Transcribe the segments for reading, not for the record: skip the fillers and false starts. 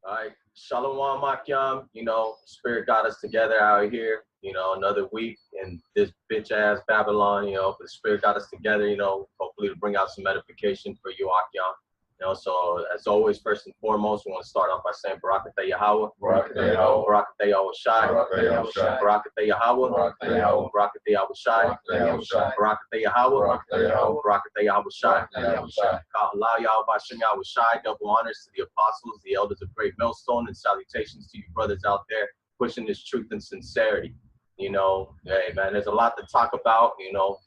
All right, Shalom Makyam. Spirit got us together out here. Another week in this bitch ass Babylon. But the Spirit got us together. Hopefully to bring out some edification for you, Akyam. So as always, first and foremost, we want to start off by saying Barakatah Yahweh, Barakatah Yahweh, Barakatah Yahushai, Barakatah Yahweh, Barakatah Yahweh, Barakatah Yahweh, Barakatah Yahushai, Barakatah Yahweh, Barakatah Yahweh, Barakatah Yahushai, Yahushai. Kahala Yahweh Bashem Yahushai. Double honors to the apostles, the elders of Great Millstone, and salutations to you brothers out there pushing this truth and sincerity. Hey man, there's a lot to talk about.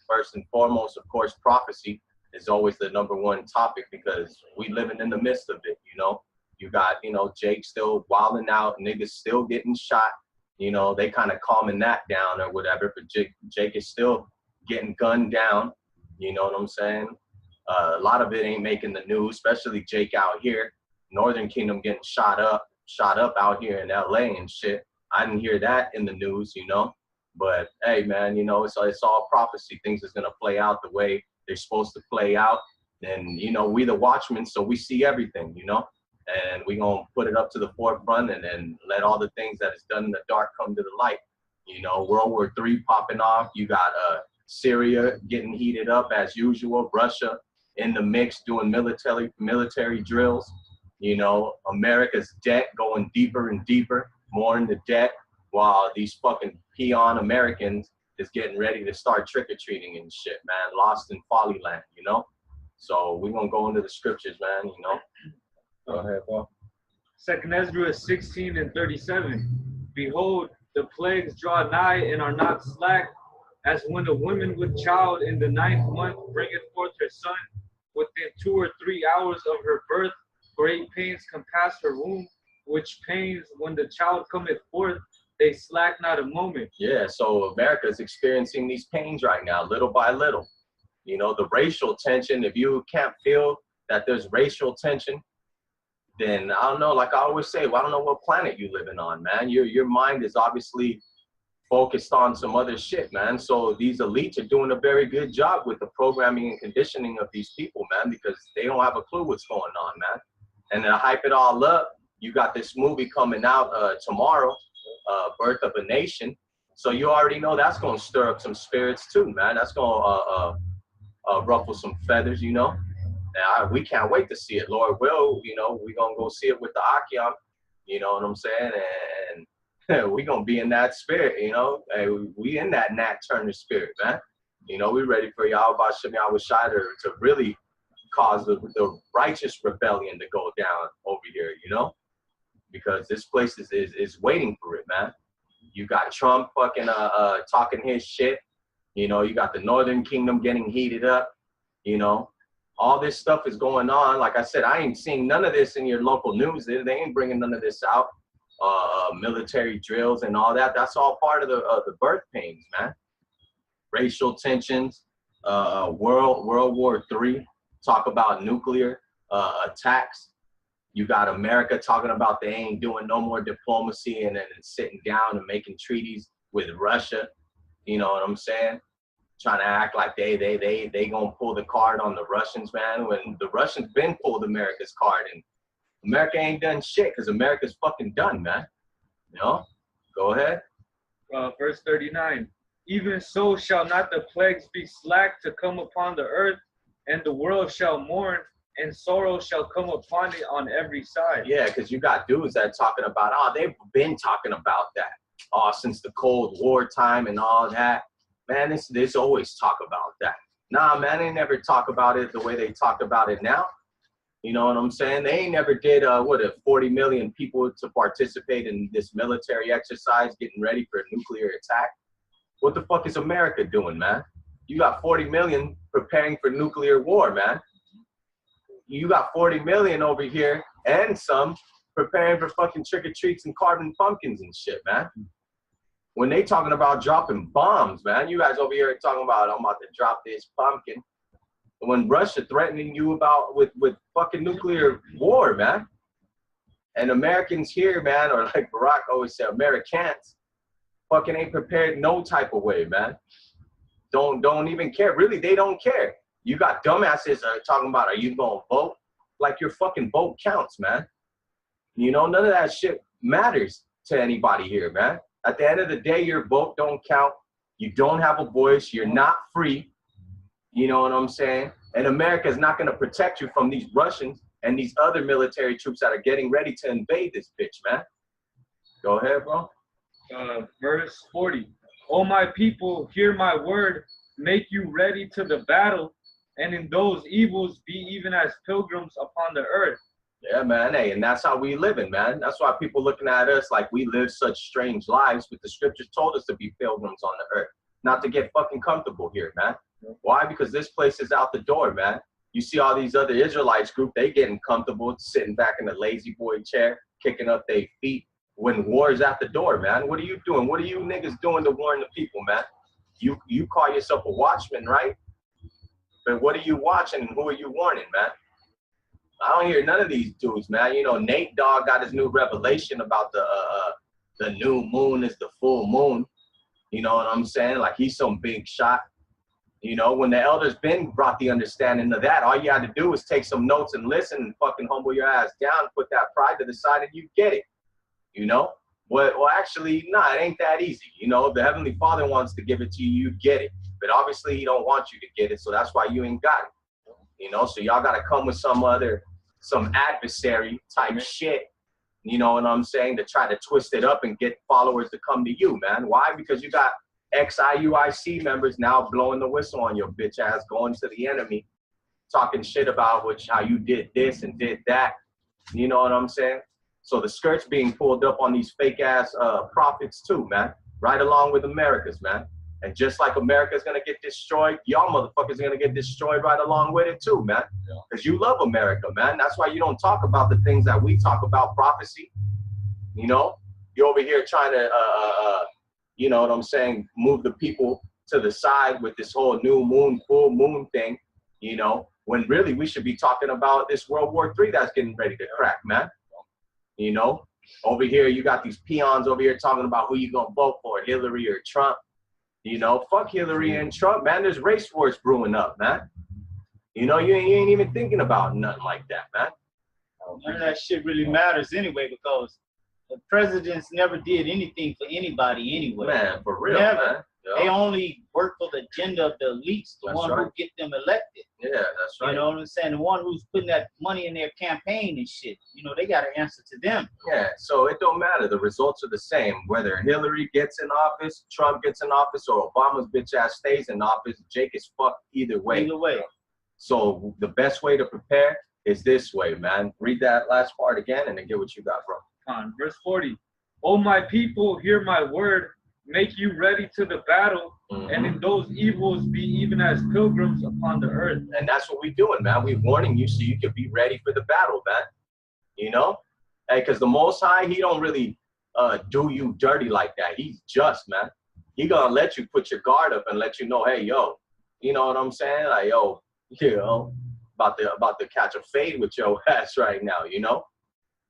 First and foremost, of course, prophecy is always the number one topic because we living in the midst of it. You got Jake still wilding out, niggas still getting shot. They kind of calming that down or whatever, but Jake is still getting gunned down. You know what I'm saying? A lot of it ain't making the news, especially Jake out here, Northern Kingdom getting shot up out here in LA and shit. I didn't hear that in the news, but hey man, it's all prophecy. Things is gonna play out the way they're supposed to play out. And we the watchmen, so we see everything, and we gonna put it up to the forefront and then let all the things that is done in the dark come to the light. World War III popping off. You got Syria getting heated up as usual. Russia in the mix doing military drills. America's debt going deeper and deeper, more into debt, while these fucking peon Americans is getting ready to start trick-or-treating and shit, man. Lost in folly land, So we're gonna go into the scriptures, man, Go ahead, Paul. 2 Ezra 16 and 37. Behold, the plagues draw nigh and are not slack, as when a woman with child in the 9th month bringeth forth her son. Within 2 or 3 hours of her birth, great pains compass her womb, which pains, when the child cometh forth, they slack not a moment. Yeah, so America is experiencing these pains right now, little by little. The racial tension, if you can't feel that there's racial tension, then I don't know, like I always say, well, I don't know what planet you living on, man. Your mind is obviously focused on some other shit, man. So these elites are doing a very good job with the programming and conditioning of these people, man, because they don't have a clue what's going on, man. And to hype it all up, you got this movie coming out tomorrow, Birth of a Nation. So you already know that's going to stir up some spirits too, man. That's going to ruffle some feathers, And we can't wait to see it. Lord will, we're going to go see it with the Akyam, you know what I'm saying? And we're going to be in that spirit, Hey, we in that Nat Turner spirit, man. We ready for Yahweh Bashem Yahushai to really cause the righteous rebellion to go down over here, because this place is waiting for it, man. You got Trump fucking talking his shit. You got the Northern Kingdom getting heated up. All this stuff is going on. Like I said, I ain't seeing none of this in your local news. They ain't bringing none of this out. Military drills and all that. That's all part of the birth pains, man. Racial tensions, World War III. Talk about nuclear attacks. You got America talking about they ain't doing no more diplomacy and then sitting down and making treaties with Russia. You know what I'm saying? Trying to act like they gonna pull the card on the Russians, man, when the Russians been pulled America's card and America ain't done shit because America's fucking done, man. Go ahead. Verse 39. Even so shall not the plagues be slack to come upon the earth, and the world shall mourn, and sorrow shall come upon it on every side. Yeah, because you got dudes that are talking about, they've been talking about that. Since the Cold War time and all that. Man, this always talk about that. Nah, man, they never talk about it the way they talk about it now. You know what I'm saying? They ain't never did, 40 million people to participate in this military exercise getting ready for a nuclear attack. What the fuck is America doing, man? You got 40 million preparing for nuclear war, man. You got 40 million over here and some preparing for fucking trick-or-treats and carving pumpkins and shit, man. When they talking about dropping bombs, man, you guys over here talking about, I'm about to drop this pumpkin. When Russia threatening you with fucking nuclear war, man. And Americans here, man, or like Barack always said, Americans fucking ain't prepared no type of way, man. Don't even care. Really, they don't care. You got dumbasses talking about, are you gonna vote? Like your fucking vote counts, man. You know, none of that shit matters to anybody here, man. At the end of the day, your vote don't count. You don't have a voice. You're not free. You know what I'm saying? And America is not going to protect you from these Russians and these other military troops that are getting ready to invade this bitch, man. Go ahead, bro. Verse 40. O my people, hear my word. Make you ready to the battle. And in those evils, be even as pilgrims upon the earth. Yeah, man. Hey, and that's how we living, man. That's why people looking at us like we live such strange lives. But the scriptures told us to be pilgrims on the earth, not to get fucking comfortable here, man. Why? Because this place is out the door, man. You see all these other Israelites group, they getting comfortable, sitting back in the lazy boy chair, kicking up their feet when war's at the door, man. What are you doing? What are you niggas doing to warn the people, man? You call yourself a watchman, right? But what are you watching and who are you warning, man? I don't hear none of these dudes, man. You know, Nate Dogg got his new revelation about the new moon is the full moon. You know what I'm saying? Like he's some big shot. You know, when the elders been brought the understanding of that, all you had to do was take some notes and listen and fucking humble your ass down, put that pride to the side, and you get it. You know? Well, actually, nah, it ain't that easy. You know, if the Heavenly Father wants to give it to you, you get it. But obviously, He don't want you to get it, so that's why you ain't got it. You know, so y'all got to come with some adversary type shit, you know what I'm saying, to try to twist it up and get followers to come to you, man. Why? Because you got ex-IUIC members now blowing the whistle on your bitch ass, going to the enemy, talking shit about how you did this and did that. You know what I'm saying? So the skirt's being pulled up on these fake ass prophets too, man. Right along with America's, man. And just like America's gonna get destroyed, y'all motherfuckers are gonna get destroyed right along with it too, man. Because you love America, man. That's why you don't talk about the things that we talk about, prophecy. You know, you're over here trying to, you know what I'm saying, move the people to the side with this whole new moon, full moon thing, you know, when really we should be talking about this World War III that's getting ready to crack, man. You know, over here, you got these peons over here talking about who you gonna vote for, Hillary or Trump. You know, fuck Hillary and Trump, man. There's race wars brewing up, man. You know, you ain't even thinking about nothing like that, man. None of that shit really matters anyway, because the presidents never did anything for anybody anyway. Man, for real, never. man. Yeah. They only work for the agenda of the elites, the one who get them elected. Yeah, that's right. You know what I'm saying? The one who's putting that money in their campaign and shit. You know, they got to answer to them. Yeah, so it don't matter. The results are the same. Whether Hillary gets in office, Trump gets in office, or Obama's bitch ass stays in office, Jake is fucked either way. Either way. So the best way to prepare is this way, man. Read that last part again and then get what you got, bro. On verse 40. O my people, hear my word. Make you ready to the battle, and in those evils be even as pilgrims upon the earth. And that's what we're doing, man. We're warning you so you can be ready for the battle, man. You know? Hey, because the Most High, He don't really do you dirty like that. He's just, man. He gonna let you put your guard up and let you know, hey, yo, you know what I'm saying? Like, yo, you know, about to catch a fade with your ass right now, you know?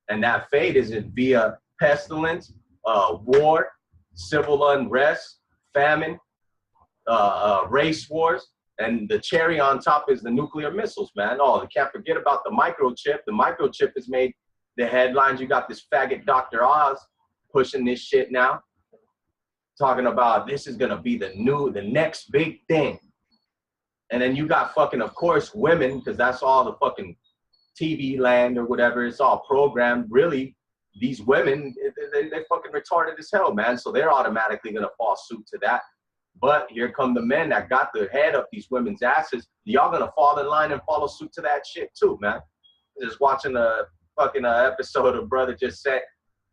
And that fade is via pestilence, war, civil unrest, famine, race wars, and the cherry on top is the nuclear missiles, man. Oh, you can't forget about the microchip. The microchip has made the headlines. You got this faggot Dr. Oz pushing this shit now, talking about this is gonna be the next big thing. And then you got fucking, of course, women, because that's all the fucking TV land or whatever. It's all programmed, really. These women, they fucking retarded as hell, man. So they're automatically going to fall suit to that. But here come the men that got their head up these women's asses. Y'all going to fall in line and follow suit to that shit too, man. Just watching a fucking episode of Brother just said,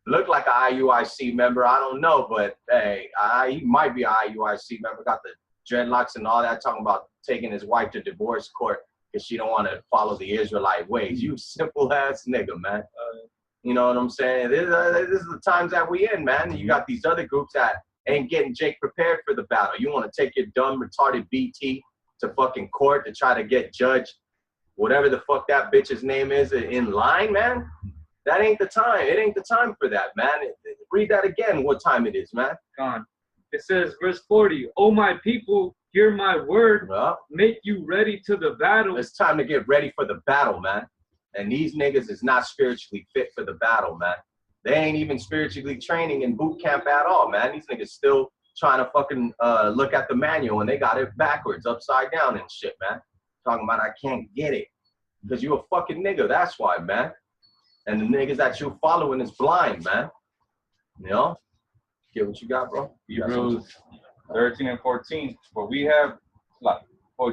looked like an IUIC member. I don't know, but hey, he might be an IUIC member. Got the dreadlocks and all that, talking about taking his wife to divorce court because she don't want to follow the Israelite ways. You simple ass nigga, man. You know what I'm saying? This is the times that we in, man. You got these other groups that ain't getting Jake prepared for the battle. You want to take your dumb, retarded BT to fucking court to try to get judged, whatever the fuck that bitch's name is, in line, man? That ain't the time. It ain't the time for that, man. Read that again, what time it is, man. Gone. It says, verse 40, O my people, hear my word. Make you ready to the battle. It's time to get ready for the battle, man. And these niggas is not spiritually fit for the battle, man. They ain't even spiritually training in boot camp at all, man. These niggas still trying to fucking look at the manual and they got it backwards, upside down and shit, man. Talking about I can't get it. Because you a fucking nigga, that's why, man. And the niggas that you following is blind, man. You know? Get what you got, bro? Hebrews 13 and 14. For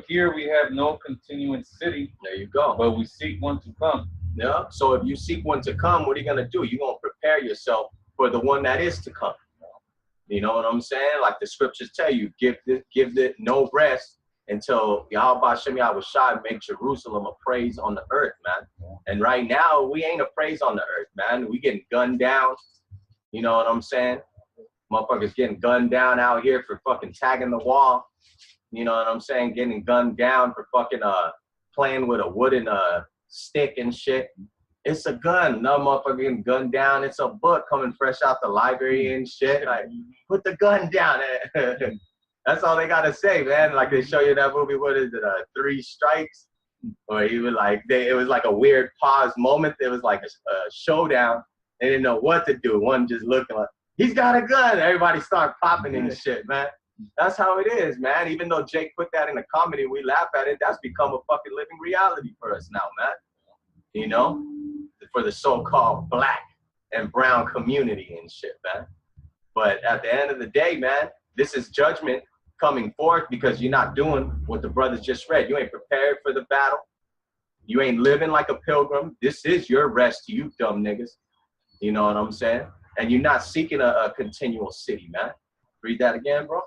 here we have no continuing city. There you go. But we seek one to come. Yeah. So if you seek one to come, what are you gonna do? You're gonna prepare yourself for the one that is to come. You know what I'm saying? Like the scriptures tell you, give it no rest until Yahweh Hashem Yahweh Shai make Jerusalem a praise on the earth, man. And right now we ain't a praise on the earth, man. We getting gunned down. You know what I'm saying? Motherfuckers getting gunned down out here for fucking tagging the wall. You know what I'm saying? Getting gunned down for fucking playing with a wooden stick and shit. It's a gun. No motherfucker getting gunned down. It's a book coming fresh out the library and shit. Like, put the gun down. That's all they gotta say, man. Like they show you that movie. What is it? 3 Strikes. Or he was like, it was like a weird pause moment. It was like a showdown. They didn't know what to do. One just looking like, he's got a gun. Everybody start popping and shit, man. That's how it is, man. Even though Jake put that in a comedy, we laugh at it. That's become a fucking living reality for us now, man. You know, for the so-called black and brown community and shit, man. But at the end of the day, man, this is judgment coming forth because you're not doing what the brothers just read. You ain't prepared for the battle. You ain't living like a pilgrim. This is your rest, you dumb niggas. You know what I'm saying? And you're not seeking a continual city, man. Read that again, bro.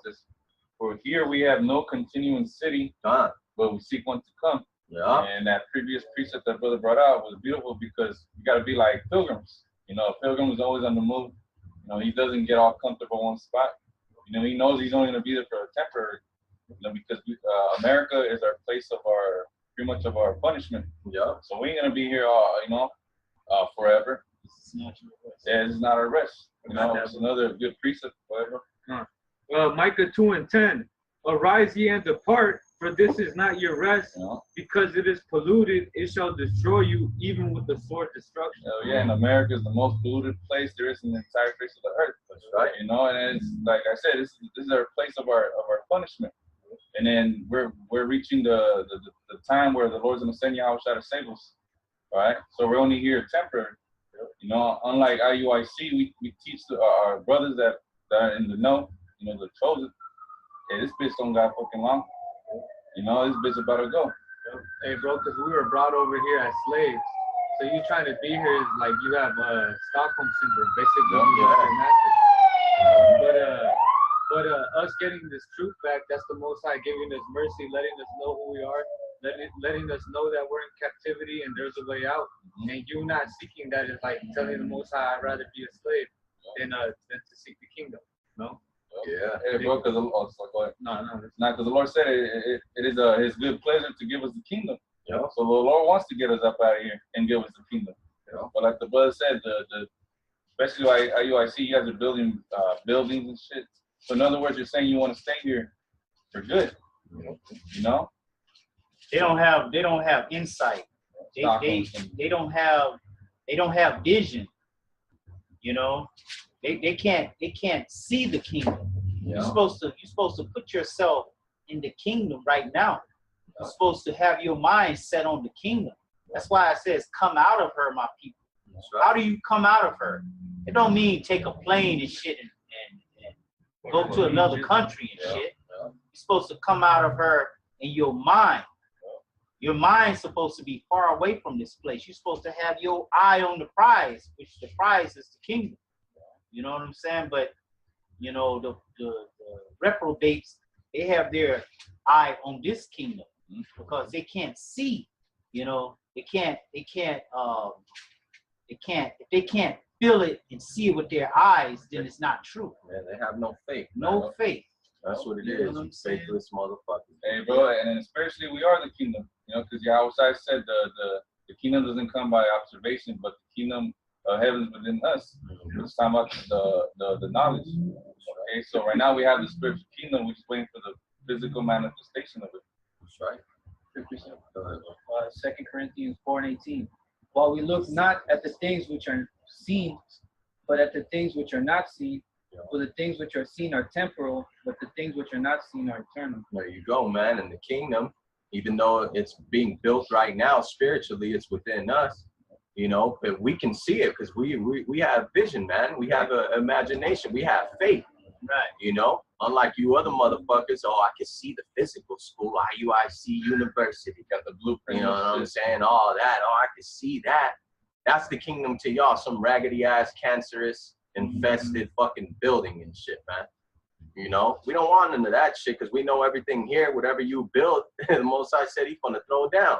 For here we have no continuing city, but we seek one to come. Yeah. And that previous precept that brother brought out was beautiful because you got to be like pilgrims. You know, a pilgrim is always on the move. You know, he doesn't get all comfortable in one spot. You know, he knows he's only going to be there for a temporary. You know, because America is our place of pretty much of our punishment. Yeah. So we ain't going to be here, forever. It's not our rest. You know, it's another good precept, whatever. Micah 2 and 10. Arise ye and depart, for this is not your rest, because it is polluted. It shall destroy you, even with the sword destruction. Yeah, and America is the most polluted place there is in the entire face of the earth. That's right. You know, and it's like I said, this is our place of our punishment. And then we're reaching the time where the Lord's gonna send Yahweh to save us. All right. So we're only here temporary. You know, unlike IUIC, we teach our brothers that are in the know. You know, the chosen. Hey, this bitch don't got fucking long. You know, this bitch about to go. Hey, bro, because we were brought over here as slaves. So you trying to be here is like you have Stockholm syndrome, basically. But us getting this truth back, that's the Most High giving us mercy, letting us know who we are, letting us know that we're in captivity and there's a way out. And you not seeking that is like telling the Most High, I'd rather be a slave than to seek the kingdom. No? Yeah. Hey, bro, because no, it's not because the Lord said it is His good pleasure to give us the kingdom. Yeah. So the Lord wants to get us up out of here and give us the kingdom. Yeah. But like the brother said, especially like IUIC, you guys are building buildings and shit. So in other words, you're saying you want to stay here for good. You know? They don't have insight. They don't have vision. You know? They can't see the kingdom. Yeah. You're supposed to put yourself in the kingdom right now. You're supposed to have your mind set on the kingdom. That's why it says, come out of her, my people. Right. How do you come out of her? It don't mean take a plane and shit and go to another country and shit. You're supposed to come out of her in your mind. Your mind's supposed to be far away from this place. You're supposed to have your eye on the prize, which the prize is the kingdom. You know what I'm saying? But, you know, the reprobates, they have their eye on this kingdom because they can't see, you know, if they can't feel it and see it with their eyes, then it's not true. Yeah, they have no faith. No faith. That's what it is. Faithless motherfuckers. Hey, bro, and especially we are the kingdom, you know, because Yahweh said the kingdom doesn't come by observation, but the kingdom heavens within us. It's talking about the knowledge. Okay, so right now we have the spiritual kingdom. We're just waiting for the physical manifestation of it. That's right. 2 Corinthians 4:18. While we look not at the things which are seen, but at the things which are not seen. For the things which are seen are temporal, but the things which are not seen are eternal. There you go, man. And the kingdom, even though it's being built right now spiritually, it's within us, you know, but we can see it because we have vision, man. We have an imagination. We have faith, Right. you know, unlike you other motherfuckers. Oh, I can see the physical school, IUIC University. Got the blueprint. You know what I'm saying? All that. Oh, I can see that. That's the kingdom to y'all. Some raggedy ass, cancerous, infested fucking building and shit, man. You know, we don't want none of that shit because we know everything here, whatever you build, the Most High said he's gonna throw down.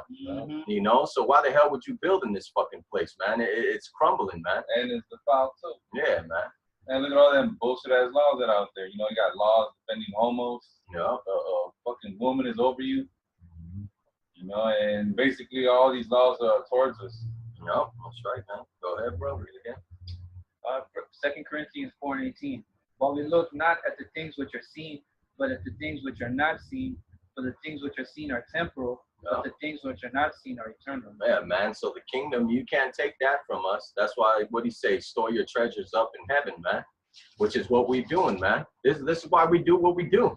You know, so why the hell would you build in this fucking place, man? It's crumbling, man. And it's the foul too. Yeah, man. And look at all them bullshit ass laws that are out there. You know, you got laws defending homos. Yeah. A fucking woman is over you. You know, and basically all these laws are towards us. No, that's right, man. Go ahead, bro. Read it again. 2 Corinthians 4:18. While we look not at the things which are seen, but at the things which are not seen. For the things which are seen are temporal, but the things which are not seen are eternal. Yeah, man. So the kingdom, you can't take that from us. That's why, what he say, store your treasures up in heaven, man. Which is what we're doing, man. This is why we do what we do.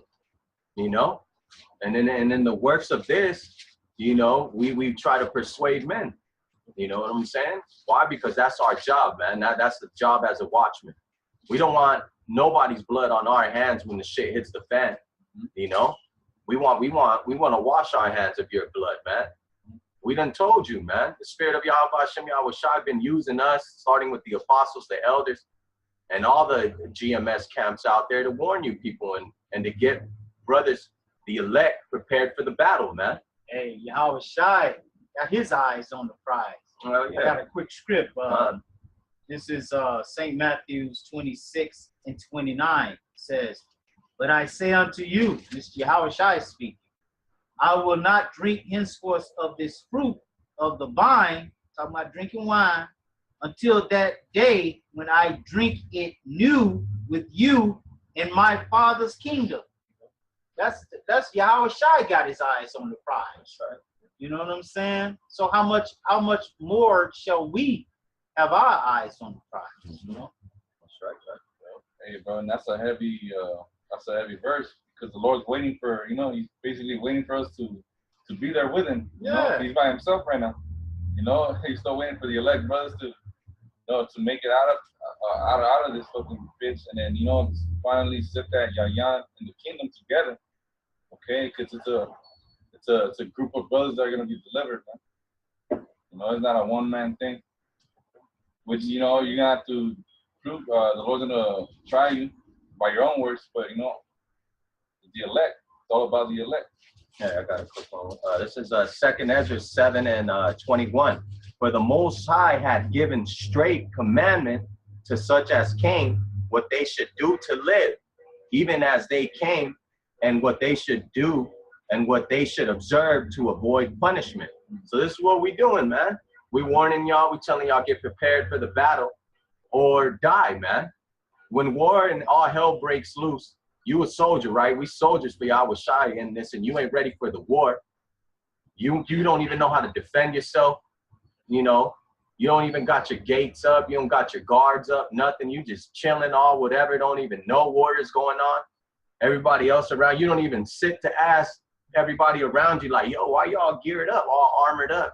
You know? And then the works of this, you know, we try to persuade men. You know what I'm saying? Why? Because that's our job, man. That's the job as a watchman. We don't want nobody's blood on our hands when the shit hits the fan. You know? We want to wash our hands of your blood, man. We done told you, man. The spirit of Yahweh Hashem Yahweh Shai been using us, starting with the apostles, the elders, and all the GMS camps out there to warn you people and to get brothers, the elect, prepared for the battle, man. Hey, Yahweh Shai got his eyes on the prize. Well, I got a quick script. This is St. Matthew's 26:29. It says, "But I say unto you," Mr. Yahweh Shai speaking, "I will not drink henceforth of this fruit of the vine," talking about drinking wine, "until that day when I drink it new with you in my Father's kingdom." That's Yahweh Shai got his eyes on the prize. Right. You know what I'm saying? So how much more shall we have our eyes on the prize? You know? That's right, man. Hey, bro, and that's a heavy verse because the Lord's waiting for, you know, he's basically waiting for us to be there with him. You know, he's by himself right now. You know, he's still waiting for the elect brothers to, you know, to make it out of this fucking bitch, and then, you know, finally sit that Yayan and the kingdom together. Okay, because it's a group of brothers that are gonna be delivered, man. You know, it's not a one-man thing. Which, you know, you're gonna have to prove. The Lord's gonna try you by your own words, but you know, the elect. It's all about the elect. Yeah, I got a quick one. This is 2 Ezra 7:21. For the Most High had given straight commandment to such as came what they should do to live, even as they came, and what they should do and what they should observe to avoid punishment. So this is what we doing, man. We warning y'all, we telling y'all get prepared for the battle or die, man. When war and all hell breaks loose, you a soldier, right? We soldiers for Yahweh Shai in this, and you ain't ready for the war. You don't even know how to defend yourself. You know, you don't even got your gates up. You don't got your guards up, nothing. You just chilling, all whatever. Don't even know war is going on. Everybody else around, you don't even sit to ask everybody around you like, yo, why y'all geared up, all armored up,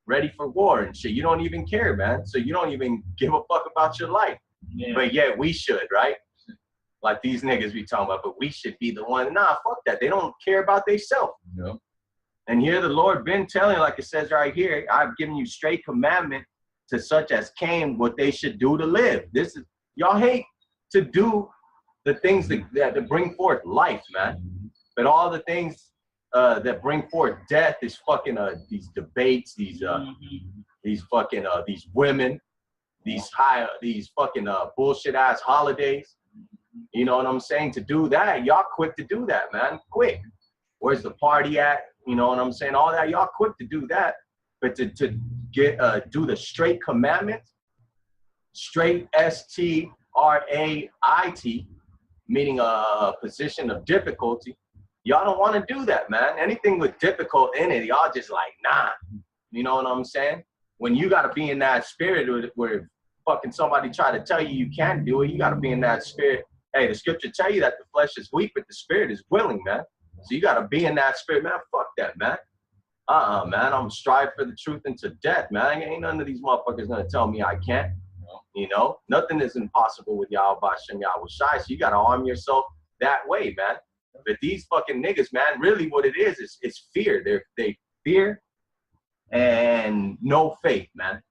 ready for war and shit? You don't even care, man. So you don't even give a fuck about your life. Yeah. But yeah, we should, right? Like these niggas be talking about, but we should be the one. Nah, fuck that. They don't care about themselves. No. And here the Lord been telling, like it says right here, I've given you straight commandment to such as came what they should do to live. This is, y'all hate to do the things that bring forth life, man. But all the things that bring forth death is fucking these debates, these fucking these women, these fucking bullshit ass holidays. You know what I'm saying? To do that, y'all quick to do that, man. Quick. Where's the party at? You know what I'm saying? All that, y'all quick to do that. But to get do the straight commandments, straight STRAIT, meaning a position of difficulty. Y'all don't want to do that, man. Anything with difficult in it, y'all just like, nah. You know what I'm saying? when you got to be in that spirit where fucking somebody try to tell you can't do it, you got to be in that spirit. Hey, the scripture tell you that the flesh is weak, but the spirit is willing, man. So you got to be in that spirit, man. Fuck that, man. Man, I'm strive for the truth into death, man. Ain't none of these motherfuckers gonna tell me I can't. You know, nothing is impossible with Yahweh Shem Yahweh Shai. So you gotta arm yourself that way, man. But these fucking niggas, man, really what it is fear. They fear and no faith, man.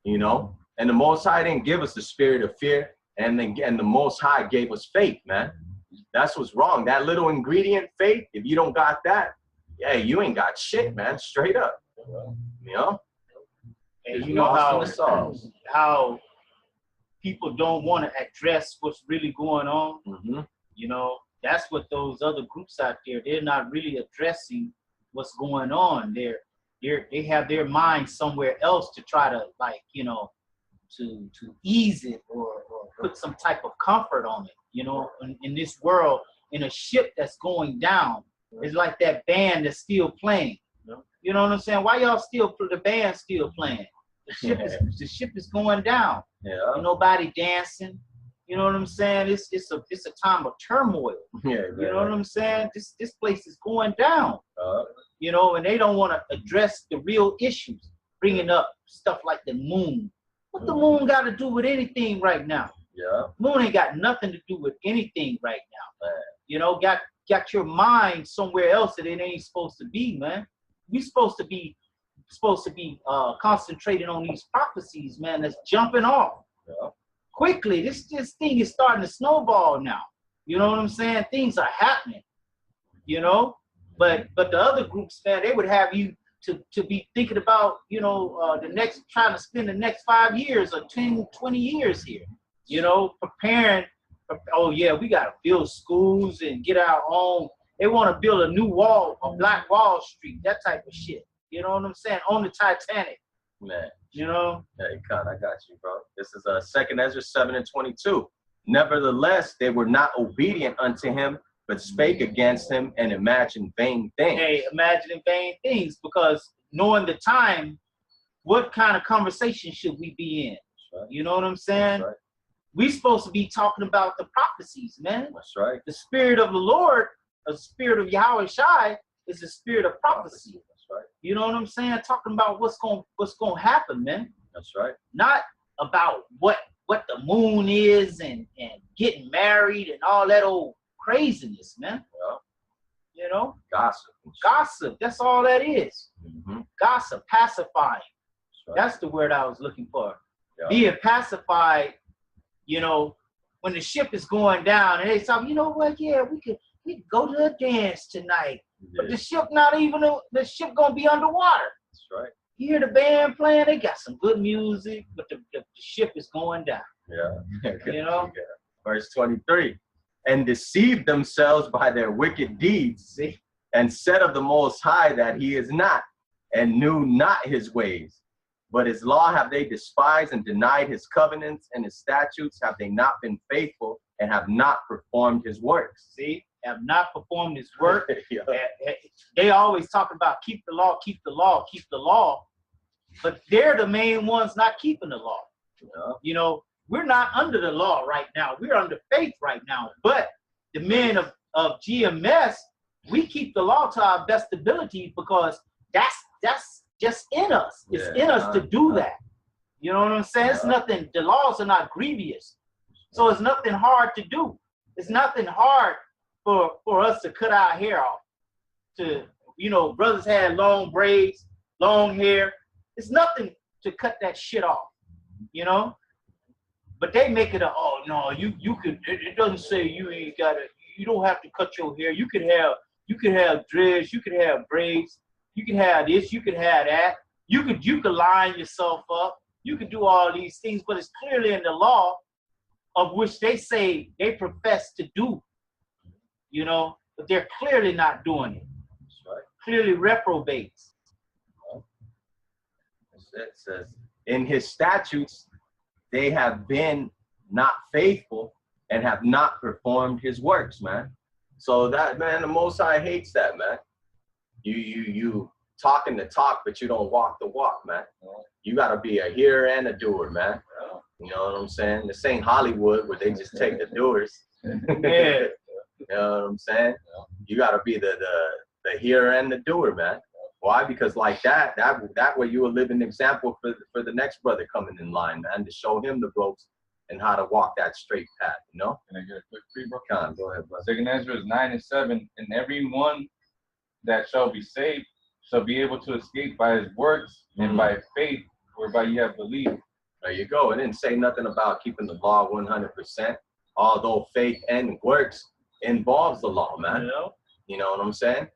You know, and the Most High didn't give us the spirit of fear, and the Most High gave us faith, man. That's what's wrong. That little ingredient, faith. If you don't got that, yeah, you ain't got shit, man. Straight up. You know? And you know how people don't want to address what's really going on? Mm-hmm. You know, that's what those other groups out there, they're not really addressing what's going on. They have their mind somewhere else to try to, like, you know, to ease it or put some type of comfort on it. You know, in this world, in a ship that's going down, it's like that band that's still playing. You know what I'm saying? Why y'all the band still playing? The ship is going down. Yeah. Ain't nobody dancing. You know what I'm saying? It's a time of turmoil. Yeah. You know what I'm saying? This place is going down. You know, and they don't want to address the real issues, bringing up stuff like the moon. What the moon got to do with anything right now? Yeah. Moon ain't got nothing to do with anything right now. You know, got your mind somewhere else that it ain't supposed to be, man. We supposed to be concentrating on these prophecies, man. That's jumping off quickly. This thing is starting to snowball now. You know what I'm saying? Things are happening. You know, but the other groups, man, they would have you to be thinking about, you know, trying to spend the next 5 years or 10, 20 years here. You know, preparing. Oh yeah, we gotta build schools and get our own. They want to build a new wall, a Black Wall Street, that type of shit. You know what I'm saying? On the Titanic. Man. You know? Hey, Con, I got you, bro. This is 2 Ezra 7:22. Nevertheless, they were not obedient unto him, but spake against him and imagined vain things. Hey, imagining vain things, because knowing the time, what kind of conversation should we be in? Right. You know what I'm saying? Right. We supposed to be talking about the prophecies, man. That's right. The spirit of the Lord, the spirit of Yahweh Shai, is the spirit of prophecy. That's right. You know what I'm saying? Talking about what's gonna happen, man. That's right. Not about what the moon is and getting married and all that old craziness, man. Yeah. You know? Gossip. That's all that is. Mm-hmm. Gossip, pacifying. Right. That's the word I was looking for. Yeah. Being pacified, you know, when the ship is going down and they say, you know what, yeah, we could go to a dance tonight. Yeah. But the ship the ship gonna be underwater. That's right. You hear the band playing, they got some good music, but the ship is going down. Yeah. You know? Verse 23. And deceived themselves by their wicked deeds. See? And said of the Most High that he is not, and knew not his ways. But his law have they despised and denied his covenants, and his statutes have they not been faithful and have not performed his works. See? Have not performed his work. Yeah. They always talk about keep the law, keep the law, keep the law. But they're the main ones not keeping the law. Yeah. You know, we're not under the law right now. We're under faith right now. But the men of GMS, we keep the law to our best ability because that's just in us. It's in us to do that. You know what I'm saying? It's nothing, the laws are not grievous. So it's nothing hard to do. It's nothing hard for us to cut our hair off. To, you know, brothers had long braids, long hair. It's nothing to cut that shit off, you know? But they make it oh no, you could, it doesn't say you ain't got it. You don't have to cut your hair. You could have dreads, you could have braids, you could have this, you could have that. You could line yourself up. You could do all these things, but it's clearly in the law of which they say they profess to do, you know, but they're clearly not doing it. That's right. Clearly reprobates. It says, in his statutes, they have been not faithful and have not performed his works, man. So that, man, the Most High hates that, man. You talking the talk, but you don't walk the walk, man. You gotta be a hearer and a doer, man. You know what I'm saying? This ain't Hollywood where they just take the doers. Yeah. You know what I'm saying? You gotta be the hearer and the doer, man. Why? Because like that way you will live an example for the next brother coming in line, man, to show him the ropes and how to walk that straight path, you know? Can I get a quick free, bro? Come on, go ahead, brother. 2 Ezra 9:7, and everyone that shall be saved shall be able to escape by his works and by faith whereby you have believed. There you go. It didn't say nothing about keeping the law 100%, although faith and works involves the law, man. You know what I'm saying?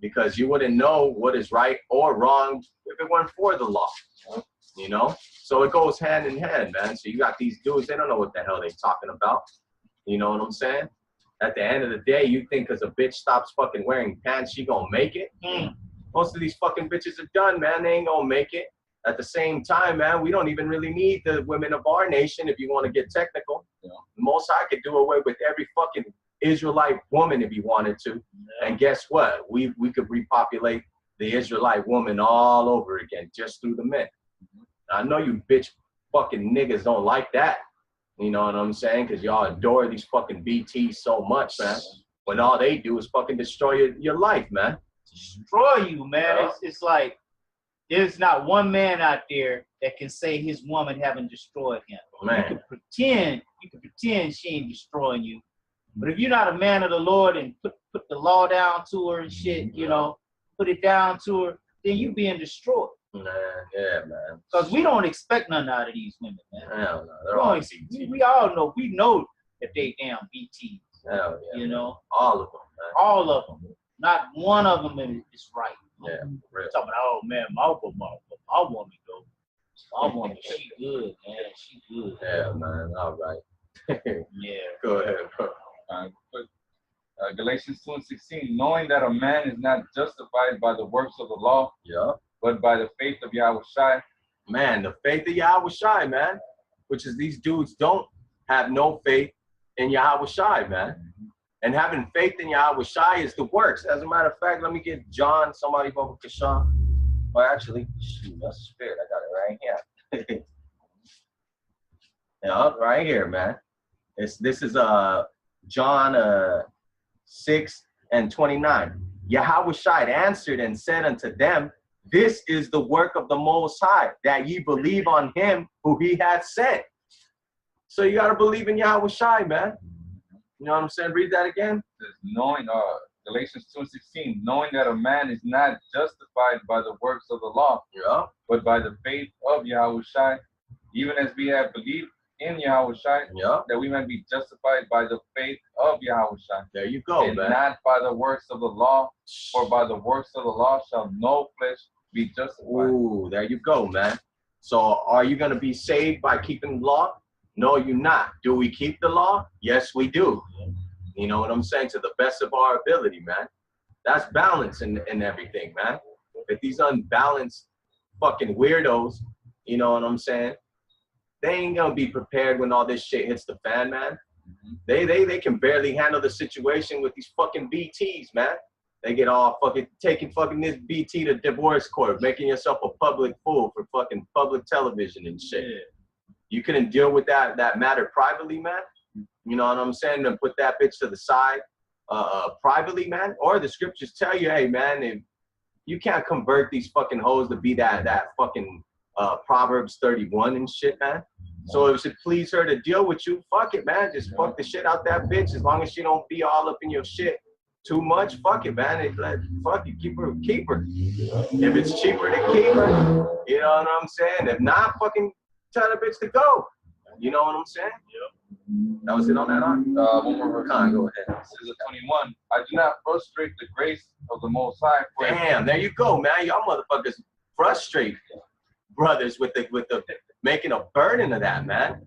Because you wouldn't know what is right or wrong if it weren't for the law, you know? So it goes hand in hand, man. So you got these dudes, they don't know what the hell they're talking about. You know what I'm saying? At the end of the day, you think because a bitch stops fucking wearing pants, she gonna make it? Most of these fucking bitches are done, man. They ain't gonna make it. At the same time, man, we don't even really need the women of our nation if you want to get technical. The Most High could do away with every fucking Israelite woman if he wanted to. And guess what? We could repopulate the Israelite woman all over again just through the men. I know you bitch fucking niggas don't like that. You know what I'm saying? Because y'all adore these fucking BTs so much, man. When all they do is fucking destroy your life, man. Destroy you, man. It's like there's not one man out there that can say his woman haven't destroyed him. Man. You can pretend she ain't destroying you. But if you're not a man of the Lord and put the law down to her and shit, you know, put it down to her, then you being destroyed. Man, yeah, man. Because we don't expect nothing out of these women, man. Hell no. They're all BTs. We all know. We know that they damn BTs. Hell yeah. You know? All of them, man. All of them. Not one of them is right. Yeah, real. Talking about, oh man, my woman though. My woman, she good, man. She good. Yeah, man. All right. Yeah. Go ahead, bro. Galatians 2:16, knowing that a man is not justified by the works of the law, but by the faith of Yahweh Shai. Man, the faith of Yahweh Shai, man. Which is these dudes don't have no faith in Yahweh Shai, man. And having faith in Yahweh Shai is the works. As a matter of fact, let me get John, somebody over Kashan. Well, actually, shoot, that's the spirit. I got it right here. Yeah, right here, man. This is John 6:29. Yahweh Shai answered and said unto them, this is the work of the Most High, that ye believe on him who he hath sent. So you got to believe in Yahweh Shai, man. You know what I'm saying? Read that again. Knowing, Galatians 2:16, knowing that a man is not justified by the works of the law, but by the faith of Yahweh Shai, even as we have believed in Yahweh Shai, that we might be justified by the faith of Yahweh Shai. There you go, and man. Not by the works of the law, for by the works of the law shall no flesh be justified. Ooh, there you go, man. So are you going to be saved by keeping the law? No, you're not. Do we keep the law? Yes, we do. You know what I'm saying? To the best of our ability, man. That's balance in everything, man. If these unbalanced fucking weirdos, you know what I'm saying? They ain't gonna be prepared when all this shit hits the fan, man. They can barely handle the situation with these fucking BTs, man. They get all fucking taking fucking this BT to divorce court, making yourself a public fool for fucking public television and shit. You couldn't deal with that matter privately, man. You know what I'm saying? And put that bitch to the side privately, man. Or the scriptures tell you, hey, man, if you can't convert these fucking hoes to be that fucking Proverbs 31 and shit, man. So if it please her to deal with you, fuck it, man. Just fuck the shit out that bitch. As long as she don't be all up in your shit too much, fuck it, man. Fuck it, keep her. If it's cheaper to keep her, you know what I'm saying? If not, fucking tell the bitch to go. You know what I'm saying? That was it on that arm? One more verse. Go ahead. This is 21. I do not frustrate the grace of the Most High. Damn, there you go, man. Y'all motherfuckers frustrate brothers with the making a burden of that, man.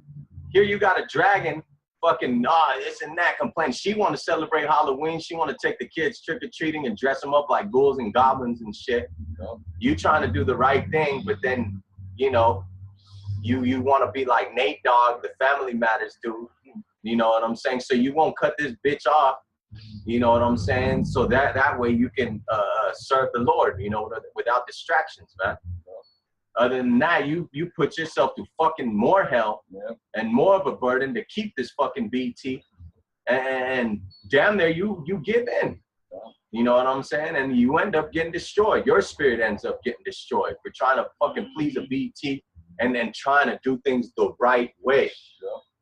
Here you got a dragon fucking this and that complaining. She want to celebrate Halloween. She want to take the kids trick-or-treating and dress them up like ghouls and goblins and shit. You trying to do the right thing, but then, you know, you want to be like Nate Dogg, the Family Matters dude. You know what I'm saying? So you won't cut this bitch off. You know what I'm saying? So that way you can serve the Lord, you know, without distractions, man. Other than that, you put yourself through fucking more hell and more of a burden to keep this fucking BT. And damn there, you give in. You know what I'm saying? And you end up getting destroyed. Your spirit ends up getting destroyed for trying to fucking please a BT and then trying to do things the right way.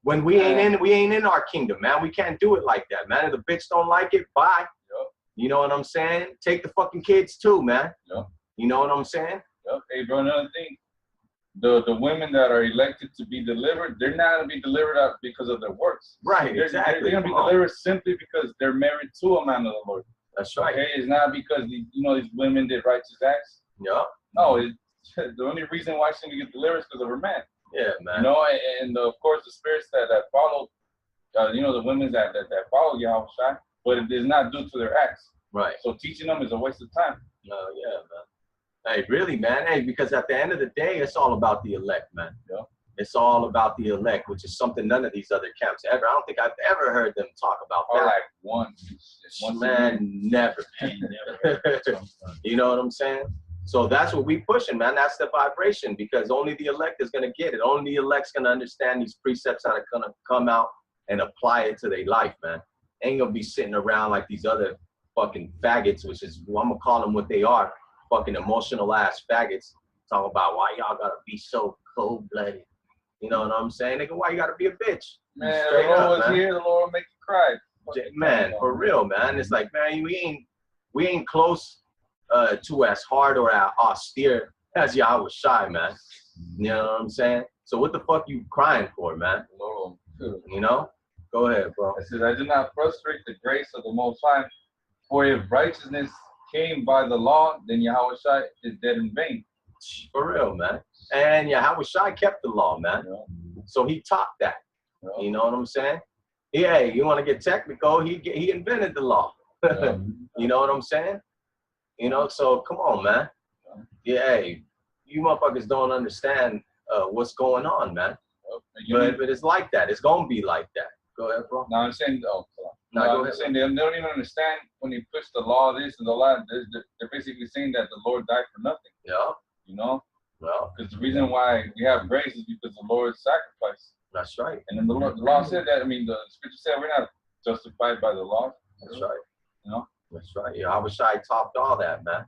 When we ain't in our kingdom, man. We can't do it like that, man. If the bitch don't like it, bye. You know what I'm saying? Take the fucking kids too, man. You know what I'm saying? Hey, bro, another thing. The women that are elected to be delivered, they're not going to be delivered out because of their works. Right, exactly. They're going to be delivered simply because they're married to a man of the Lord. That's right. Okay? It's not because, these women did righteous acts. No, the only reason why she's going to get delivered is because of her man. Yeah, man. You know, and of course, the spirits that follow, the women that follow Yahweh Shai, but it is not due to their acts. Right. So teaching them is a waste of time. Yeah, man. Hey, really, man. Hey, because at the end of the day, it's all about the elect, man. It's all about the elect, which is something none of these other camps ever. I don't think I've ever heard them talk about that. Or like once. Man, never. You know what I'm saying? So that's what we pushing, man. That's the vibration, because only the elect is going to get it. Only the elect's going to understand these precepts that are going to come out and apply it to their life, man. Ain't going to be sitting around like these other fucking faggots, which is, I'm going to call them what they are. Fucking emotional ass faggots. Talk about why y'all gotta be so cold-blooded. You know what I'm saying? Nigga, why you gotta be a bitch? Man, the Lord was here, the Lord will make you cry. Man, for real, man. It's like, man, we ain't close to as hard or as austere as Yahweh Shai, man. You know what I'm saying? So what the fuck you crying for, man? You know? Go ahead, bro. It says, I do not frustrate the grace of the Most High, for if righteousness came by the law, then Yahweh Shai is dead in vain. For real, man. And Yahweh Shai kept the law, man. So he taught that. You know what I'm saying? Yeah, you want to get technical, he invented the law. You know what I'm saying? You know, so come on, man. Yeah, hey, you motherfuckers don't understand what's going on, man. But it's like that. It's going to be like that. Go ahead, bro. No, I'm saying, I'm saying they don't even understand when you push the law, this and the law. They're basically saying that the Lord died for nothing. You know? Because the reason why we have grace is because the Lord sacrificed. That's right. And then the law said that. I mean, the scripture said we're not justified by the law. That's right. You know? That's right. Yahweh Shai topped all that, man.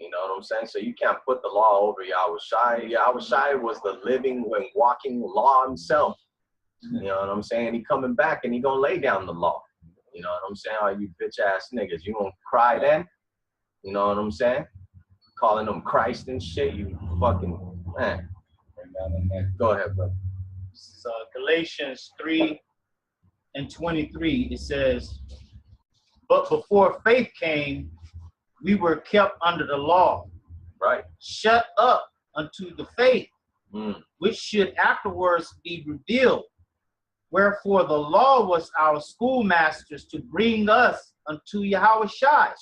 You know what I'm saying? So you can't put the law over Yahweh Shai. Yahweh Shai was the living and walking law himself. You know what I'm saying? He coming back and he gonna lay down the law. You know what I'm saying? All you bitch ass niggas, you gonna cry then? You know what I'm saying? Calling them Christ and shit, you fucking man. Go ahead, bro. So Galatians 3:23, it says, but before faith came, we were kept under the law, right? Shut up unto the faith, which should afterwards be revealed. Wherefore the law was our schoolmasters to bring us unto Yahweh Shai,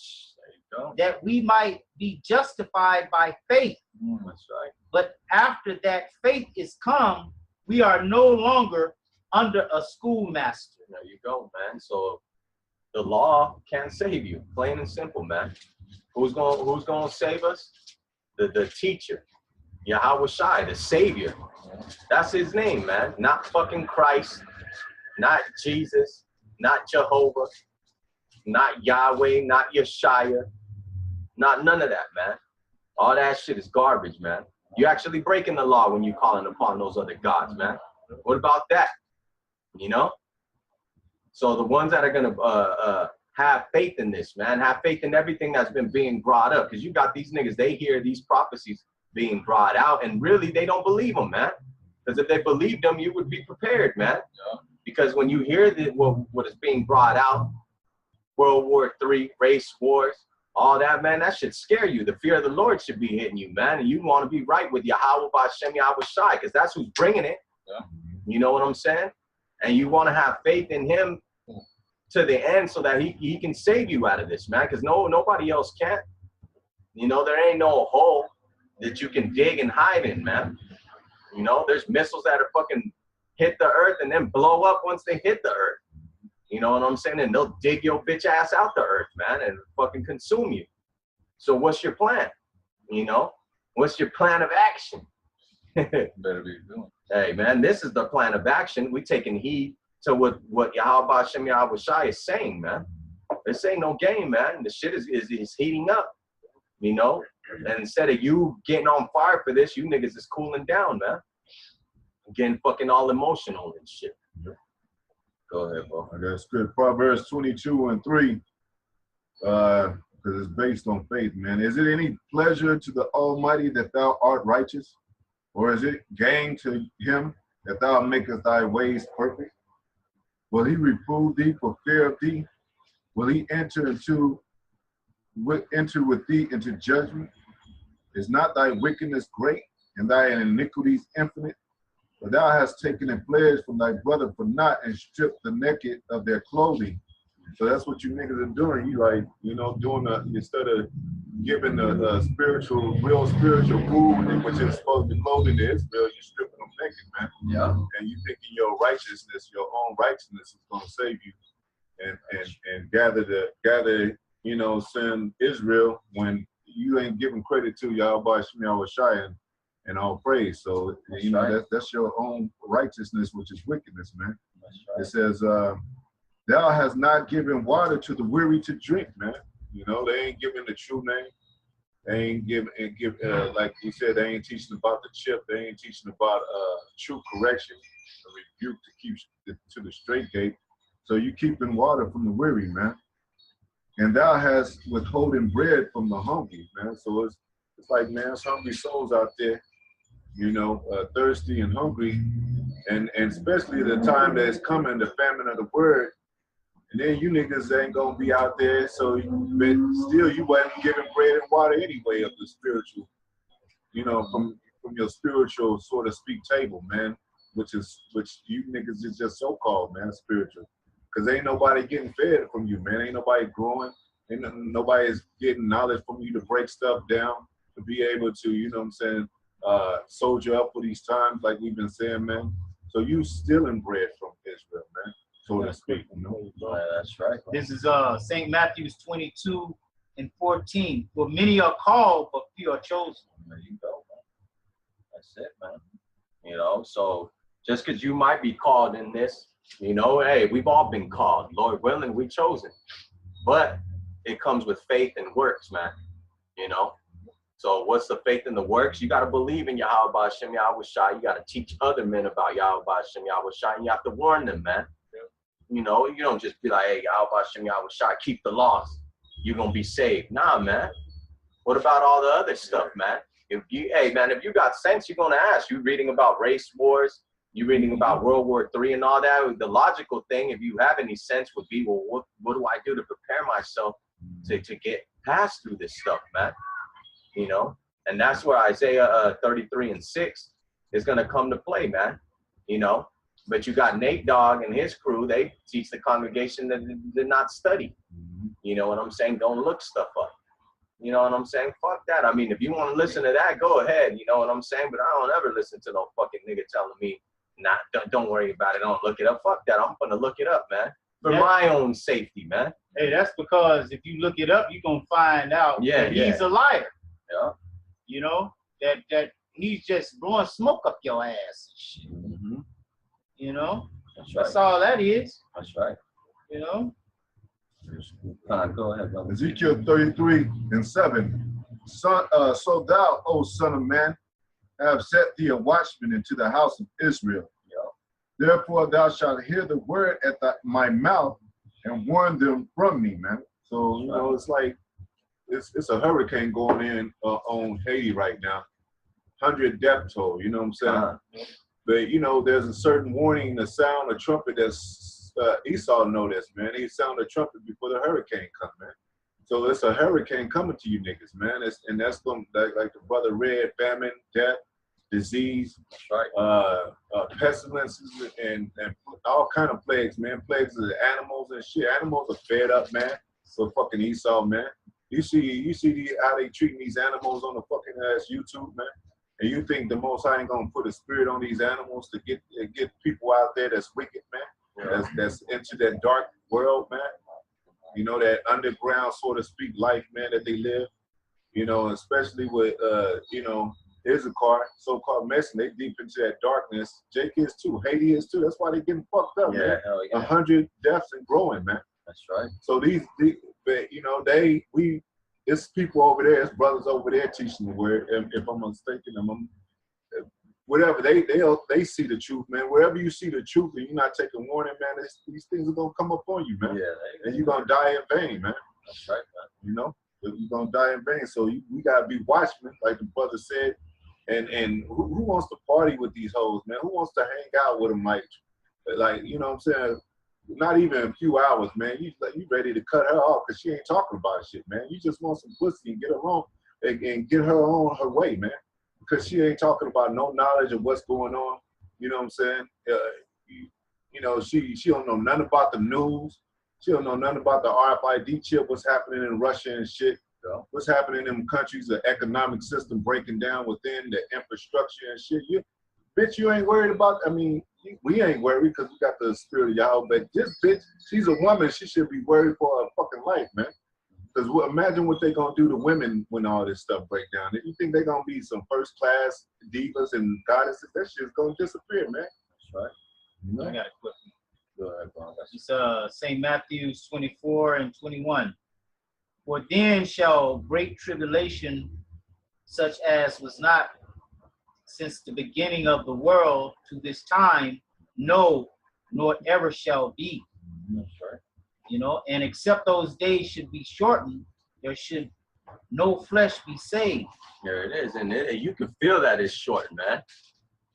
that we might be justified by faith. That's right. But after that faith is come, we are no longer under a schoolmaster. There you go, man. So the law can't save you, plain and simple, man. Who's gonna save us? The teacher, Yahweh Shai, the Savior. That's his name, man. Not fucking Christ, not Jesus, not Jehovah, not Yahweh, not Yeshua, not none of that, man. All that shit is garbage, man. You're actually breaking the law when you're calling upon those other gods, man. What about that? You know? So the ones that are gonna have faith in this, man, have faith in everything that's been being brought up, because you got these niggas, they hear these prophecies being brought out, and really they don't believe them, man. Because if they believed them, you would be prepared, man. Because when you hear what is being brought out, World War III, race wars, all that, man, that should scare you. The fear of the Lord should be hitting you, man. And you want to be right with Yahweh B'Shem Yahweh Shai, because that's who's bringing it. You know what I'm saying? And you want to have faith in him to the end so that he can save you out of this, man, because nobody else can. You know, there ain't no hole that you can dig and hide in, man. You know, there's missiles that are fucking hit the earth and then blow up once they hit the earth. You know what I'm saying? And they'll dig your bitch ass out the earth, man, and fucking consume you. So what's your plan? You know, what's your plan of action? Better be doing. Hey, man, this is the plan of action. We taking heed to what Yahweh Hashem Yahweh Shai is saying, man. This ain't no game, man. The shit is heating up, you know? And instead of you getting on fire for this, you niggas is cooling down, man. Getting fucking all emotional and shit. Go ahead, bro. I got script. Proverbs 22:3. Because it's based on faith, man. Is it any pleasure to the Almighty that thou art righteous? Or is it gain to him that thou makest thy ways perfect? Will he reprove thee for fear of thee? Will he enter with thee into judgment? Is not thy wickedness great, and thy iniquities infinite? For thou hast taken a pledge from thy brother for naught, and stripped the naked of their clothing. So that's what you niggas are doing. You like, you know, doing instead of giving the real spiritual food, which is supposed to be clothing to Israel, you stripping them naked, man. Yeah. And you thinking your righteousness, your own righteousness is gonna save you and gather, you know, send Israel when you ain't giving credit to Yahweh Shai and all praise. So you know that's your own righteousness, which is wickedness, man. Right. It says, thou hast not given water to the weary to drink, man. You know, they ain't giving the true name. They ain't like you said, they ain't teaching about the chip. They ain't teaching about true correction, a rebuke to keep to the straight gate. So you keeping water from the weary, man. And thou hast withholding bread from the hungry, man. So it's like, man, there's hungry souls out there, you know, thirsty and hungry, and especially the time that's coming, the famine of the word. And then you niggas ain't gonna be out there, so but still you wasn't giving bread and water anyway of the spiritual, you know, from your spiritual, so to speak, table, man, which you niggas is just so-called, man, spiritual. Because ain't nobody getting fed from you, man. Ain't nobody growing. Ain't nobody is getting knowledge from you to break stuff down, to be able to, you know what I'm saying, soldier up for these times, like we've been saying, man. So you stealing bread from Israel, man, so to speak. You know? That's right. This is St. Matthew's 22:14. For many are called, but few are chosen. There you go, man. That's it, man. You know, so just because you might be called in this, you know, hey, we've all been called. Lord willing, we chosen. But it comes with faith and works, man. You know? So what's the faith and the works? You got to believe in Yahweh Hashem Yahweh Shai. You got to teach other men about Yahweh Hashem Yahweh Shai. And you have to warn them, man. You know, you don't just be like, hey, Yahweh Hashem Yahweh Shai, keep the laws. You're going to be saved. Nah, man. What about all the other stuff, man? If you got sense, you're going to ask. You reading about race wars, you reading about World War III and all that. The logical thing, if you have any sense, would be, well, what do I do to prepare myself to get past through this stuff, man? You know? And that's where Isaiah 33:6 is going to come to play, man. You know? But you got Nate Dogg and his crew, they teach the congregation that did not study. You know what I'm saying? Don't look stuff up. You know what I'm saying? Fuck that. I mean, if you want to listen to that, go ahead. You know what I'm saying? But I don't ever listen to no fucking nigga telling me, nah, don't worry about it. Don't look it up. Fuck that. I'm going to look it up, man. For my own safety, man. Hey, that's because if you look it up, you're going to find out that he's a liar. Yeah. You know, that he's just blowing smoke up your ass. Mm-hmm. You know? That's right. That's all that is. That's right. You know? Go ahead, brother. Ezekiel 33:7. So thou, O son of man, have set thee a watchman into the house of Israel. Yeah. Therefore thou shalt hear the word at my mouth and warn them from me, man. So, you know, it's like, it's a hurricane going in on Haiti right now. 100 death toll, you know what I'm saying? But, you know, there's a certain warning, the sound of trumpet that's, Esau know this, man. He sound a trumpet before the hurricane come, man. So it's a hurricane coming to you niggas, man. That's going like the brother read, famine, death, disease, pestilences, and all kind of plagues, man. Plagues of the animals and shit. Animals are fed up, man. So fucking Esau, man. You see how they treating these animals on the fucking ass YouTube, man. And you think the Most High ain't gonna put a spirit on these animals to get people out there that's wicked, man? Yeah. That's into that dark world, man. You know, that underground, so to speak, life, man, that they live. You know, especially with, you know, Issachar, so-called Mason, they deep into that darkness. Jake is too. Haiti is too. That's why they getting fucked up, man. Hell yeah. 100 deaths and growing, man. That's right. So these you know, it's people over there, it's brothers over there teaching the word. If I'm mistaken, whatever, they see the truth, man. Wherever you see the truth and you're not taking warning, man, these things are gonna come up on you, man. Yeah. And you're gonna die in vain, man. That's right, man. You know, you're gonna die in vain. So we gotta be watchmen, like the brother said. And who wants to party with these hoes, man? Who wants to hang out with them, like you know what I'm saying? Not even a few hours, man. You ready to cut her off because she ain't talking about shit, man. You just want some pussy and get her on and get her on her way, man. Because she ain't talking about no knowledge of what's going on. You know what I'm saying? You know, she don't know nothing about the news. She don't know nothing about the RFID chip, what's happening in Russia and shit. What's happening in them countries, the economic system breaking down within the infrastructure and shit. Bitch, you ain't worried about, I mean, we ain't worried because we got the spirit of Yahweh, but this bitch, she's a woman, she should be worried for her fucking life, man. Because imagine what they gonna do to women when all this stuff break down. If you think they're gonna be some first class divas and goddesses, that shit's gonna disappear, man. That's right. I got a quick one. Go ahead, bro. It's St. Matthew 24 and 21. For then shall great tribulation, such as was not since the beginning of the world to this time, no, nor ever shall be. That's right. You know, and except those days should be shortened, there should no flesh be saved. There it is, and you can feel that it's short, man.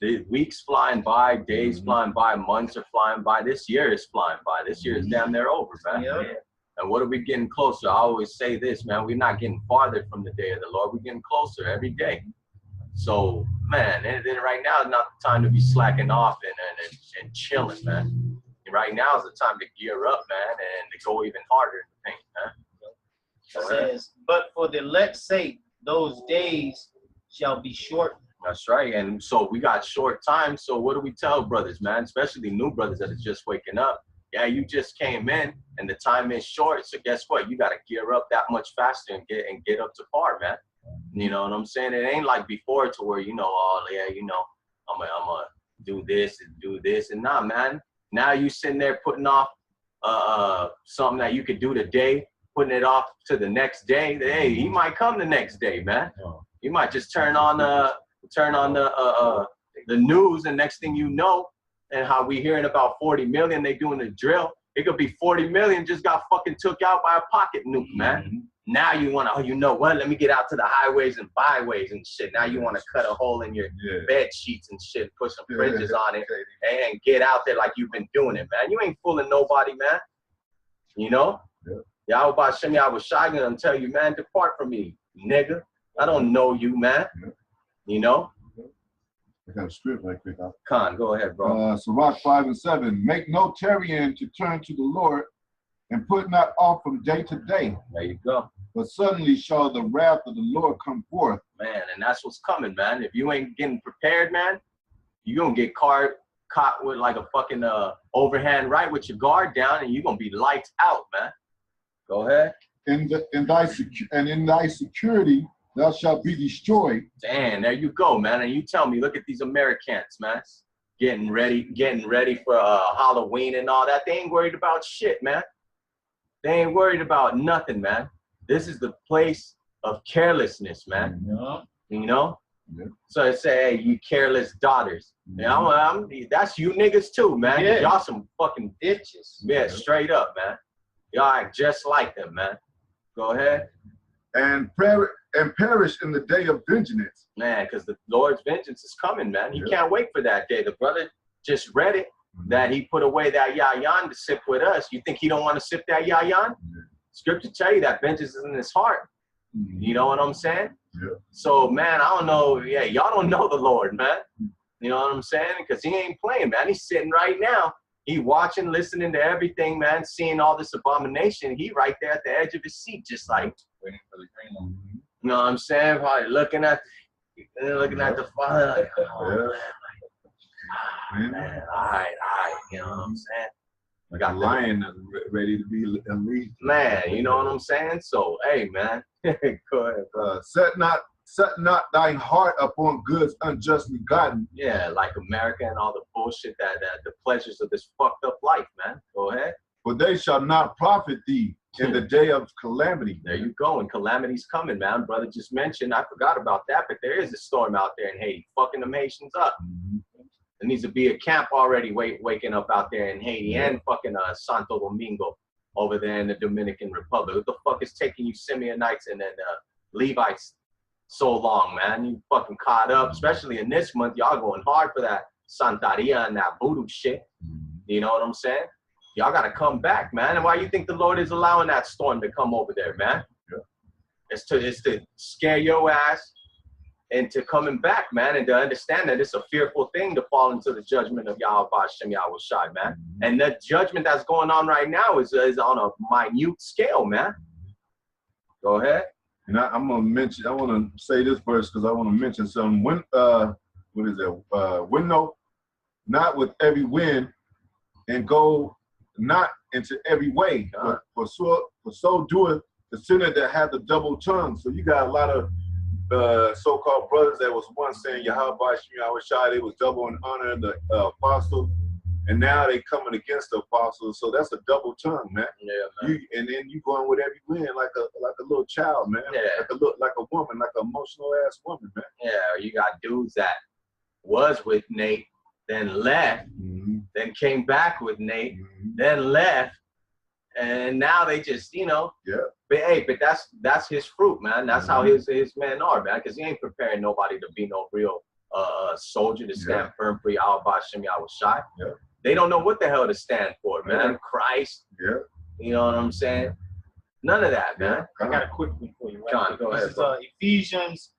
The weeks flying by, days flying by, months are flying by. This year is flying by. This year is damn near over, man. Yeah. And what are we getting closer? I always say this, man. We're not getting farther from the day of the Lord. We're getting closer every day. So, man, and right now is not the time to be slacking off and chilling, man. And right now is the time to gear up, man, and to go even harder in the paint, man. It says, but for the elect's sake, those days shall be shortened. That's right. And so we got short time. So what do we tell brothers, man, especially new brothers that are just waking up? Yeah, you just came in and the time is short. So guess what? You got to gear up that much faster and get up to par, man. You know what I'm saying? It ain't like before to where, you know, oh, yeah, you know, I'm gonna do this and do this. And nah, man. Now you sitting there putting off something that you could do today, putting it off to the next day. Hey, he might come the next day, man. You might just turn on the news, and next thing you know, and how we hearing about 40 million, they doing the drill. It could be 40 million just got fucking took out by a pocket nuke, man. Now you want to, oh, you know what? Let me get out to the highways and byways and shit. Now you want to cut a hole in your bed sheets and shit, put some fringes on it, and get out there like you've been doing it, man. You ain't fooling nobody, man. You know? Yeah, I was about to show me I was shy and tell you, man, depart from me, nigga. I don't know you, man. You know? I got a script right quick. Khan, go ahead, bro. Sirach 5 and 7. Make no tarrying to turn to the Lord, and put not off from day to day. There you go. But suddenly shall the wrath of the Lord come forth. Man, and that's what's coming, man. If you ain't getting prepared, man, you're going to get caught with like a fucking overhand right with your guard down, and you're going to be lights out, man. Go ahead. In thy security thou shalt be destroyed. Damn, there you go, man. And you tell me, look at these Americans, man. Getting ready for Halloween and all that. They ain't worried about shit, man. They ain't worried about nothing, man. This is the place of carelessness, man. You know? So I say, hey, you careless daughters. That's you niggas too, man. Y'all some fucking bitches. Yeah, straight up, man. Y'all act just like them, man. Go ahead. And perish in the day of vengeance. Man, because the Lord's vengeance is coming, man. He can't wait for that day. The brother just read it, that he put away that yayan to sip with us. You think he don't want to sip that yayan? Scripture tell you that vengeance is in his heart. You know what I'm saying? So, man, I don't know. Yeah, y'all don't know the Lord, man. You know what I'm saying? Because he ain't playing, man. He's sitting right now. He watching, listening to everything, man, seeing all this abomination. He right there at the edge of his seat, just like, waiting for the green one. You know what I'm saying? Probably looking at the fire, like, oh, man, all right, you know what I'm saying? Like a lion ready to be unleashed. Man, you know what I'm saying? So, hey, man, go ahead, bro. set not thine heart upon goods unjustly gotten. Yeah, like America and all the bullshit that the pleasures of this fucked up life, man. Go ahead. For they shall not profit thee in the day of calamity. There you go, and calamity's coming, man. Brother just mentioned, I forgot about that, but there is a storm out there in Haiti, fucking the Haitians up. There needs to be a camp already waking up out there in Haiti and fucking Santo Domingo over there in the Dominican Republic. What the fuck is taking you Simeonites and then Levites so long, man? You fucking caught up, especially in this month. Y'all going hard for that Santeria and that voodoo shit. You know what I'm saying? Y'all got to come back, man. And why you think the Lord is allowing that storm to come over there, man? It's to scare your ass into coming back, man, and to understand that it's a fearful thing to fall into the judgment of Yahweh Hashem Yahweh Shai, man. And the judgment that's going on right now is on a minute scale, man. Go ahead. And I want to say this verse because I want to mention something. When, what is it? Winnow, not with every wind, and go not into every way. For so doeth the sinner that had the double tongue. So you got a lot of so-called brothers that was once saying Yahweh Yahweh Shai, they was double in honor of the apostles, and now they coming against the apostles. So that's a double tongue, man. Yeah, man. And then you going with every wind like a little child, man. Yeah. Like a woman, like an emotional ass woman, man. Yeah, you got dudes that was with Nate, then left, then came back with Nate, then left, and now they just, you know. Yeah. But hey, that's his fruit, man. That's how his men are, man. Because he ain't preparing nobody to be no real soldier to stand firm for Yahweh Hashem Yahweh Shai. Yeah. They don't know what the hell to stand for, man. Christ. Yeah. You know what I'm saying? None of that, man. I got a quick one for you. Right? John, go ahead. This is Ephesians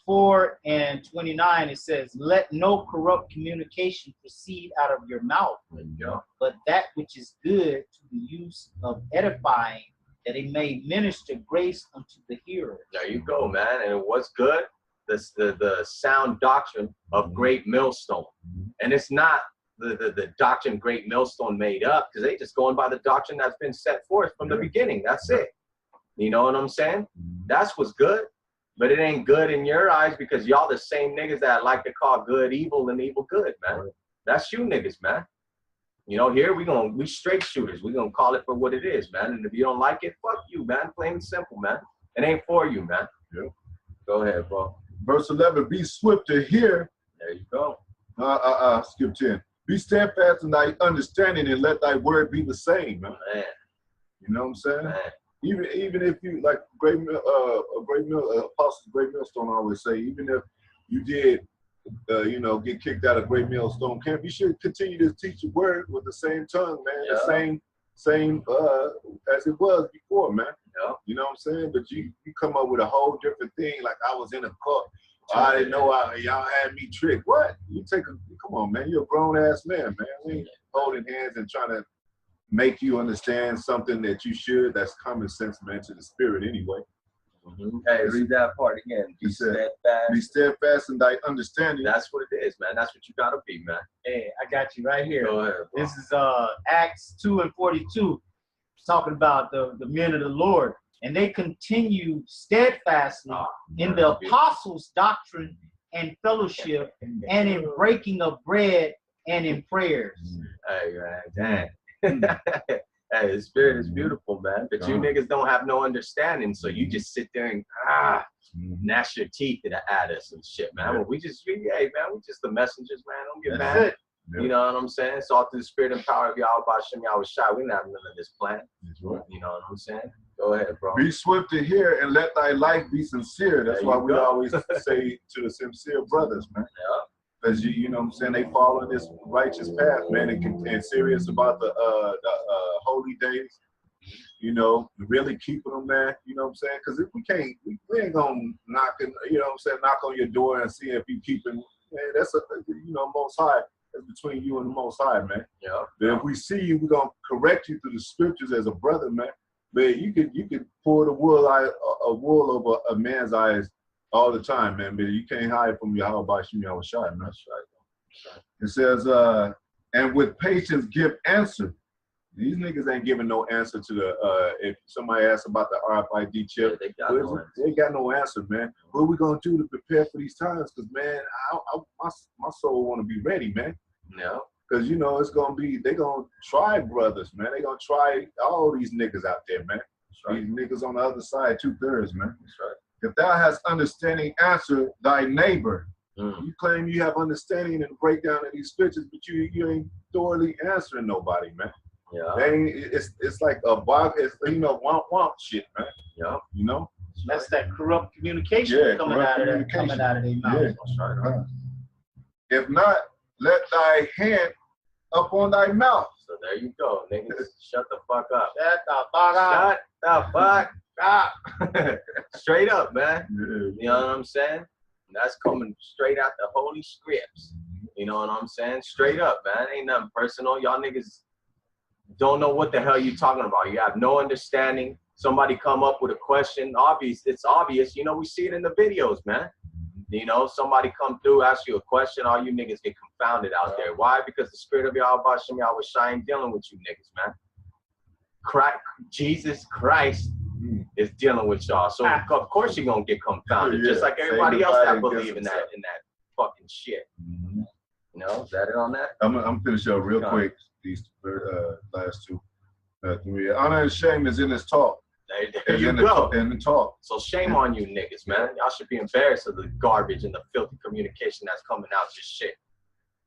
4:29. It says, "Let no corrupt communication proceed out of your mouth, but that which is good to the use of edifying, that it may minister grace unto the hearer." There you go, man. And what's good? The sound doctrine of Great Millstone. And it's not the doctrine Great Millstone made up, because they just going by the doctrine that's been set forth from the beginning. That's it. You know what I'm saying? That's what's good. But it ain't good in your eyes because y'all the same niggas that like to call good evil and evil good, man. That's you niggas, man. You know, here we straight shooters. We gonna call it for what it is, man. And if you don't like it, fuck you, man. Plain and simple, man. It ain't for you, man. Yeah. Go ahead, bro. Verse 11, be swift to hear. There you go. Skip 10. Be steadfast in thy understanding and let thy word be the same, man. You know what I'm saying? Man. Even if you, like Apostle Great Millstone always say, even if you did, get kicked out of Great Millstone camp, you should continue to teach the word with the same tongue, man. Yeah. The same as it was before, man. Yeah. You know what I'm saying? But you come up with a whole different thing, like I was in a court. I didn't know y'all had me tricked. What? Come on, man. You're a grown ass man, man. We ain't holding hands and trying to make you understand something that you should. That's common sense, man, to the spirit anyway. Hey, read that part again. Be steadfast. Be steadfast in thy understanding. That's what it is, man. That's what you gotta be, man. Hey, I got you right here. Go ahead, bro. This is Acts 2:42, talking about the men of the Lord. And they continue steadfastly in the apostles' doctrine and fellowship, and in breaking of bread and in prayers. Hey, man, dang. Hey, the spirit is beautiful, man. But you niggas don't have no understanding, so you just sit there and gnash your teeth at us and shit, man. Well, we just the messengers, man. Don't get mad. It. You know what I'm saying? It's all through the spirit and power of Yahweh Hashem Yahweh Shai. We don't have none of this plan. Right. You know what I'm saying? Go ahead, bro. Be swift to hear and let thy life be sincere. That's why we always say to the sincere brothers, man. Yeah. Because you know what I'm saying, they follow this righteous path, man, and serious about the holy days. You know, really keeping them there. You know what I'm saying? Because if we ain't gonna knock on your door and see if you keeping. Man, that's Most High. That's between you and the Most High, man. Yeah. But if we see you, we're gonna correct you through the scriptures as a brother, man. But you could pull the wool over a man's eyes all the time, man. But you can't hide from Yahweh Hashem Yahweh Shai, man. That's right. It says, and with patience give answer These niggas ain't giving no answer to the, if somebody asks about the RFID chip, they got no answer, man. What are we gonna do to prepare for these times? Because, man, my soul want to be ready, man. Yeah. Because, you know, it's gonna be, they gonna try brothers, man. They gonna try all these niggas out there, man. Right. These niggas on the other side, 2/3, man. That's right. If thou hast understanding, answer thy neighbor. You claim you have understanding and breakdown of these scriptures, but you ain't thoroughly answering nobody, man. Yeah. It's like a bog, it's, you know, womp shit, man. Yeah. You know? That's that corrupt communication coming out of their mouth. Yeah. That's right. If not, let thy hand up on thy mouth. So there you go, niggas. Shut the fuck up. Shut the fuck up. Shut the fuck up. Straight up, man. You know what I'm saying? That's coming straight out the Holy Scripts. You know what I'm saying? Straight up, man. Ain't nothing personal. Y'all niggas don't know what the hell you talking about. You have no understanding. Somebody come up with a question. It's obvious. You know, we see it in the videos, man. You know, somebody come through, ask you a question, all you niggas get confounded out there. Why? Because the spirit of Yahweh Shem Yahweh Shai ain't dealing with you niggas, man. Jesus Christ is dealing with y'all. So of course you're gonna get confounded, just like everybody else that believe in that fucking shit. You know, is that it on that? I'm finish up real quick. These last two, three. Honor and shame is in this talk. There you go. In the talk. So shame on you niggas, man. Y'all should be embarrassed of the garbage and the filthy communication that's coming out just shit.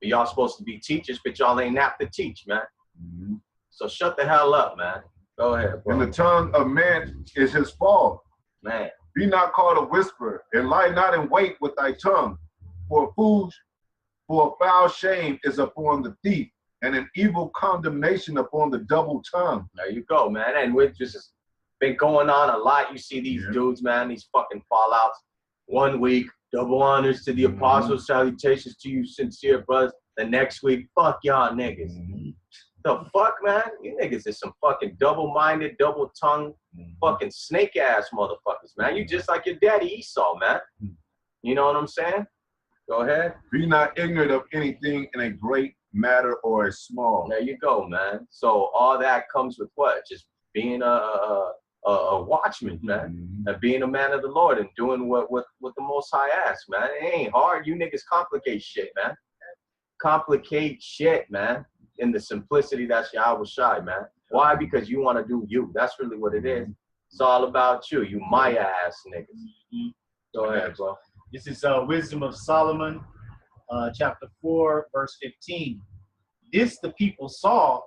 But y'all supposed to be teachers, but y'all ain't apt to teach, man. So shut the hell up, man. Go ahead, bro. And the tongue of man is his fall. Man. Be not called a whisperer, and lie not in wait with thy tongue. For a foul shame is upon the thief, and an evil condemnation upon the double tongue. There you go, man. And we've just been going on a lot. You see these dudes, man, these fucking fallouts. 1 week, double honors to the apostles, salutations to you, sincere brothers. The next week, fuck y'all niggas. The fuck, man? You niggas is some fucking double-minded, double-tongued, fucking snake-ass motherfuckers, man. You just like your daddy Esau, man. You know what I'm saying? Go ahead. Be not ignorant of anything in a great matter or a small. There you go, man. So all that comes with what? Just being a watchman, man, and being a man of the Lord and doing what the Most High asks, man. It ain't hard. You niggas complicate shit, man. Complicate shit, man. In the simplicity that's Yahweh Shai, man. Why? Because you want to do you. That's really what it is. It's all about you. You my ass niggas. Go ahead, bro. This is Wisdom of Solomon, chapter 4, verse 15. This the people saw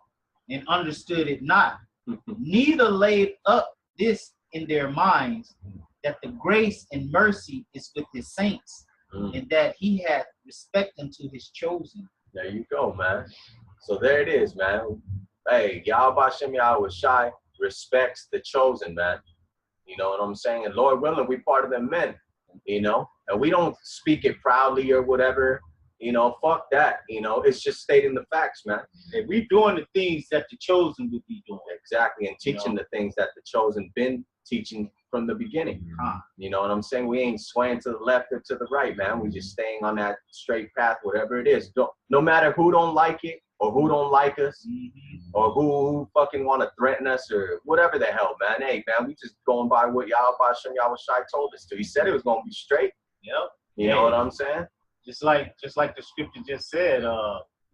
and understood it not, neither laid up this in their minds, that the grace and mercy is with his saints, and that he hath respect unto his chosen. There you go, man. So there it is, man. Hey, Yahweh Shem Yahweh Shai respects the chosen, man. You know what I'm saying? And Lord willing, we part of them men, you know? And we don't speak it proudly or whatever. You know, fuck that. You know, it's just stating the facts, man. And we doing the things that the chosen would be doing. Exactly, and teaching the things that the chosen been teaching from the beginning. You know what I'm saying? We ain't swaying to the left or to the right, man. We just staying on that straight path, whatever it is. No matter who don't like it or who don't like us or who fucking want to threaten us or whatever the hell, man. Hey, man, we just going by what Yahweh Shem Yahweh Shai told us to. He said it was going to be straight. You know what I'm saying? Just like the scripture just said,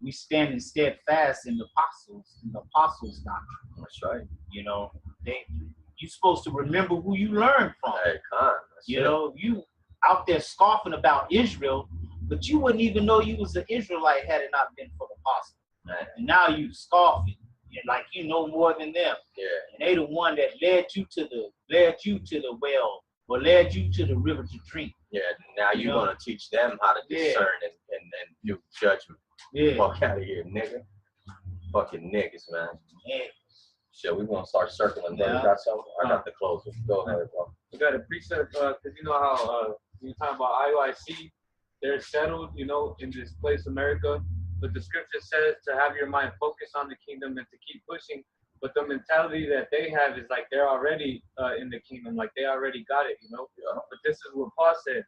we standing steadfast in the apostles' doctrine. That's right. You know, you're supposed to remember who you learned from. Hey, you know, you out there scoffing about Israel, but you wouldn't even know you was an Israelite had it not been for the apostles. And now you scoffing, like you know more than them. And they the one that led you to the well or led you to the river to drink. Now you're gonna teach them how to discern and do judgment. Fuck out of here, nigga. Fucking niggas, man. Shit, we gonna start circling. Bro. You got something? I got the closer. Go ahead, bro. We got a precept, because you know how when you talk about IOIC, they're settled, you know, in this place, America. But the scripture says to have your mind focused on the kingdom and to keep pushing. But the mentality that they have is like they're already in the kingdom, like they already got it, you know. But this is what Paul said.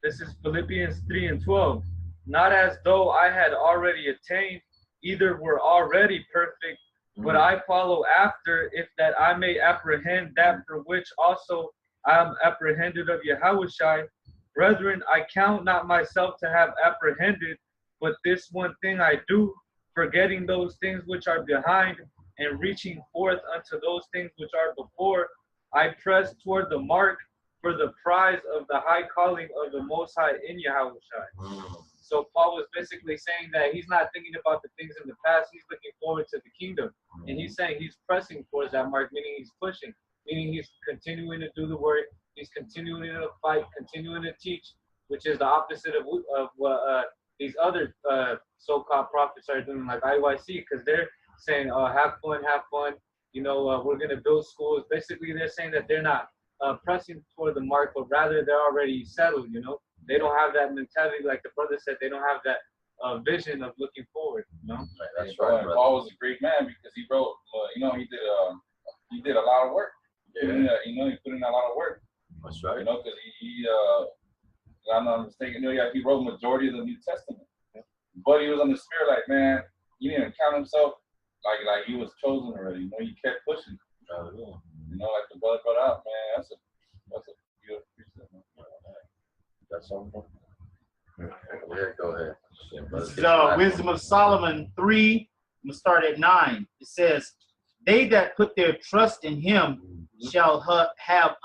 This is Philippians 3:12. Not as though I had already attained, either were already perfect, but I follow after, if that I may apprehend that for which also I am apprehended of Yahushai. Brethren, I count not myself to have apprehended, but this one thing I do, forgetting those things which are behind, and reaching forth unto those things which are before, I press toward the mark for the prize of the high calling of the Most High in Yahushua. So Paul was basically saying that he's not thinking about the things in the past, he's looking forward to the kingdom. And he's saying he's pressing towards that mark, meaning he's pushing, meaning he's continuing to do the work, he's continuing to fight, continuing to teach, which is the opposite of what these other so-called prophets are doing, like IYC, because they're saying, have fun, you know, we're going to build schools. Basically, they're saying that they're not pressing toward the mark, but rather they're already settled, you know. They don't have that mentality, like the brother said, they don't have that vision of looking forward, you know. That's right. Paul was a great man because he wrote, you know, he did a lot of work. Yeah. You know, he put in a lot of work. That's right. You know, because if I'm not mistaken, you know, he wrote majority of the New Testament. But he was on the spirit, like, man, he didn't count himself like he was chosen already. You know, he kept pushing. You know, like the brother brought out, man, that's a beautiful precept, man. That's something. Yeah, go ahead. This is Wisdom of Solomon 3. I'm going to start at 9. It says, they that put their trust in him shall have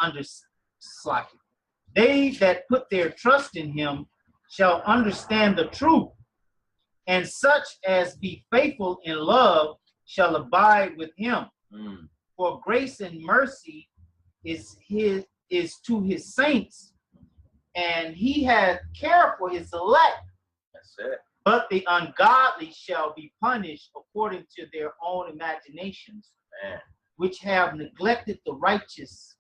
They that put their trust in him shall understand the truth, and such as be faithful in love shall abide with him. For grace and mercy is to his saints, and he hath care for his elect. That's it. But the ungodly shall be punished according to their own imaginations, which have neglected the righteous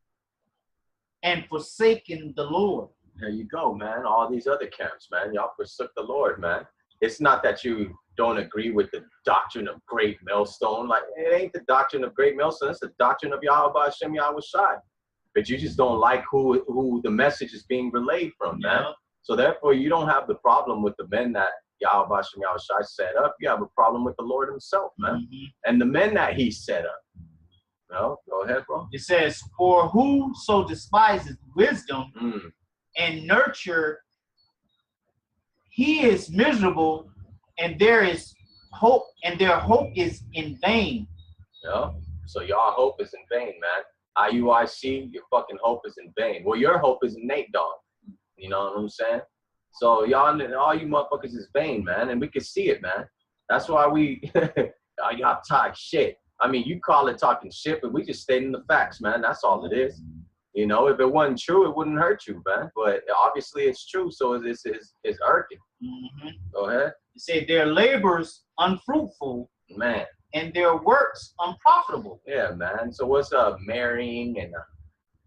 and forsaken the Lord. There you go, man. All these other camps, man. Y'all forsook the Lord, man. It's not that you don't agree with the doctrine of great millstone. Like, it ain't the doctrine of great millstone. It's the doctrine of Yahweh Hashem Yahushai. But you just don't like who the message is being relayed from, man. Yeah. So therefore, you don't have the problem with the men that Yahweh Hashem Yahushai set up. You have a problem with the Lord himself, man. And the men that he set up. No, go ahead, bro. It says, for who so despises wisdom and nurture, he is miserable, and there is hope, and their hope is in vain. Yeah. So y'all hope is in vain, man. IUIC, your fucking hope is in vain. Well, your hope is in Nate Dogg. You know what I'm saying? So y'all, all you motherfuckers is vain, man, and we can see it, man. That's why y'all talk shit. I mean, you call it talking shit, but we just stating the facts, man. That's all it is. You know, if it wasn't true, it wouldn't hurt you, man. But obviously it's true, so it's irking. Go ahead. It said their labors unfruitful, man, and their works unprofitable. Yeah, man. So what's up, marrying and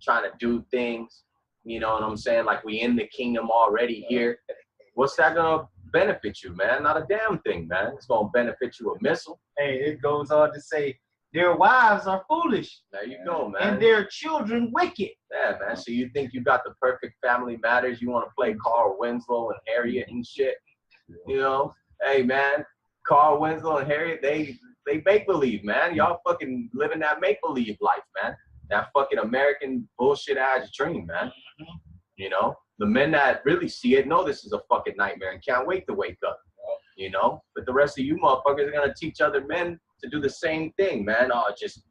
trying to do things? You know what I'm saying? Like, we in the kingdom already here. What's that gonna benefit you, man? Not a damn thing, man. It's gonna benefit you a missile. Hey, it goes on to say their wives are foolish. There you go, man. And their children wicked. Yeah, man. So you think you got the perfect Family Matters? You want to play Carl Winslow and Harriet and shit? You know? Hey, man. Carl Winslow and Harriet, they make believe, man. Y'all fucking living that make believe life, man. That fucking American bullshit ass dream, man. You know? The men that really see it know this is a fucking nightmare and can't wait to wake up. You know? But the rest of you motherfuckers are gonna teach other men to do the same thing, man. Just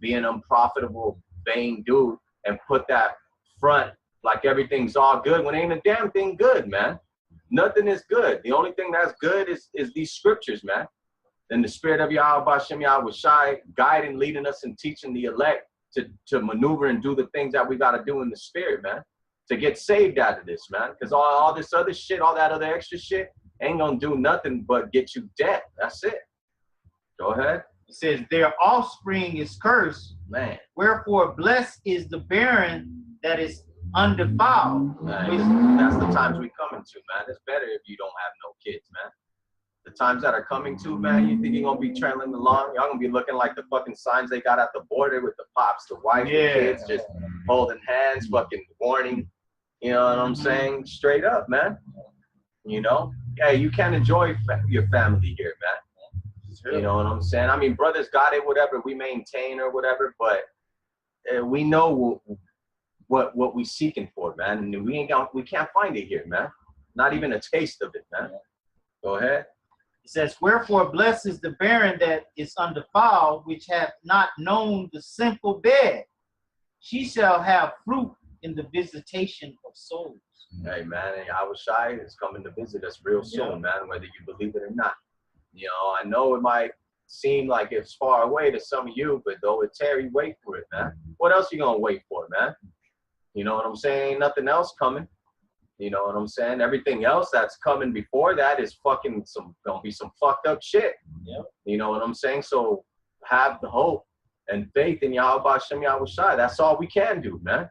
be an unprofitable, vain dude and put that front like everything's all good when ain't a damn thing good, man. Nothing is good. The only thing that's good is these scriptures, man. And the spirit of Yahweh Hashem Yahushai guiding, leading us and teaching the elect to maneuver and do the things that we got to do in the spirit, man. To get saved out of this, man. Because all this other shit, all that other extra shit ain't going to do nothing but get you dead. That's it. Go ahead. It says their offspring is cursed. Man. Wherefore blessed is the barren that is undefiled. Man, that's the times we coming to, man. It's better if you don't have no kids, man. The times that are coming to, man, you think you're going to be trailing along? Y'all going to be looking like the fucking signs they got at the border with the pops, the wife, the kids just holding hands, fucking warning. You know what I'm saying? Straight up, man. You know? Hey, you can't enjoy your family here, man. hell. You know what I'm saying? I mean, brothers got it, whatever we maintain or whatever, but we know what we seeking for, man, and we can't find it here, man. Not even a taste of it, man. Go ahead. It says, wherefore blessed is the barren that is undefiled, which hath not known the sinful bed. She shall have fruit in the visitation of souls. Hey, man, and Yahushua is coming to visit us real soon, man, whether you believe it or not. You know, I know it might seem like it's far away to some of you, but though it tarry, wait for it, man. What else you gonna wait for, man? You know what I'm saying? Ain't nothing else coming. You know what I'm saying? Everything else that's coming before that is fucking gonna be some fucked up shit. Yep. You know what I'm saying? So have the hope and faith in Yahweh Shem Yahushua. That's all we can do, man.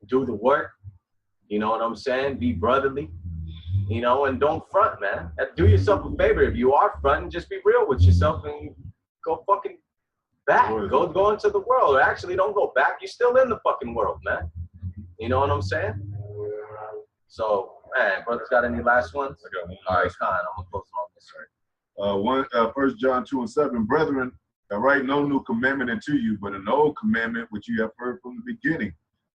Do the work. You know what I'm saying? Be brotherly. You know, and don't front, man. Do yourself a favor. If you are fronting, just be real with yourself and go fucking back. Go into the world. Or actually, don't go back. You're still in the fucking world, man. You know what I'm saying? So, man, brothers got any last ones? I got one. All right, Khan, I'm gonna close on this. 1 John 2:7, brethren, I write no new commandment unto you, but an old commandment which you have heard from the beginning.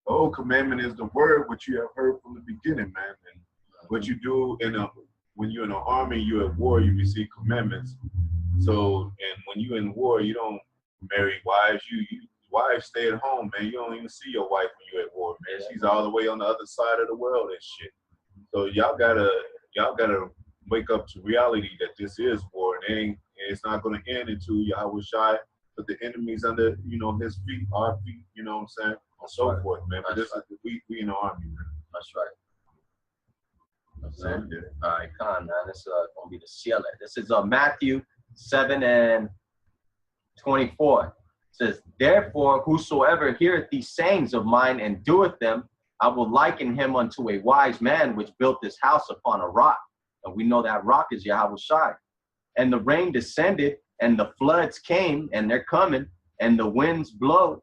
The old commandment is the word which you have heard from the beginning, man. And what you do when you're in an army, you're at war, you receive commandments. So, and when you're in war, you don't marry wives. Wives stay at home, man. You don't even see your wife when you're at war, man. She's all the way on the other side of the world and shit. So y'all gotta wake up to reality that this is war, and it's not gonna end until Yahushua put the enemies under, you know, his feet, our feet, you know what I'm saying, and so forth, man. But this is we in the army, man. That's right. All right, Khan, man. This is gonna be the seal. This is Matthew 7:24. It says, therefore, whosoever heareth these sayings of mine and doeth them, I will liken him unto a wise man which built his house upon a rock. And we know that rock is Yahushua. And the rain descended, and the floods came, and they're coming, and the winds blew,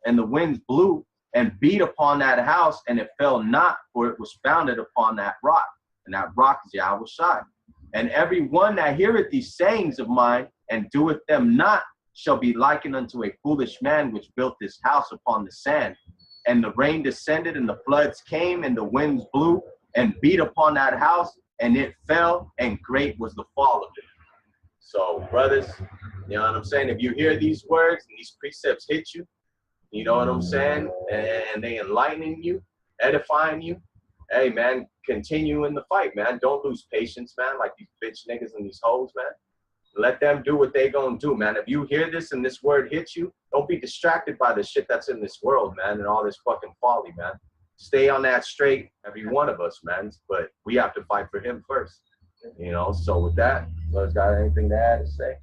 and beat upon that house, and it fell not, for it was founded upon that rock. And that rock is Yahushua. And every one that heareth these sayings of mine and doeth them not shall be likened unto a foolish man which built his house upon the sand. And the rain descended, and the floods came, and the winds blew and beat upon that house, and it fell, and great was the fall of it. So, brothers, you know what I'm saying? If you hear these words and these precepts hit you, you know what I'm saying? And they enlightening you, edifying you, hey, man, continue in the fight, man. Don't lose patience, man, like these bitch niggas and these hoes, man. Let them do what they gonna do, man. If you hear this and this word hits you, don't be distracted by the shit that's in this world, man, and all this fucking folly, man. Stay on that straight, every one of us, man. But we have to fight for him first, you know. So with that, brothers got anything to add to say?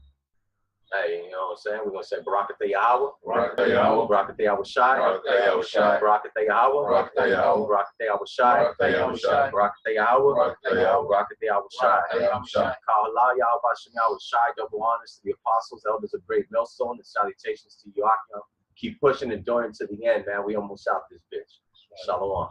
Hey, you know what I'm saying? We're going to say Barakatah Yahweh. Barakatah Yahweh. Barakatah Yahushai. Barakatah Yahushai. Barakatah Yahweh. Barakatah Yahweh. Barakatah Yahushai. Barakatah Yahushai. Barakatah Yahweh. Barakatah Yahweh. Barakatah Yahushai. Yahushai. Ka'ala Yahweh Shem Yahushai. Double honors to the apostles, elders of Great Millstone, and salutations to you, Akim. Keep pushing and doing to the end, man. We almost out this bitch. Shalom.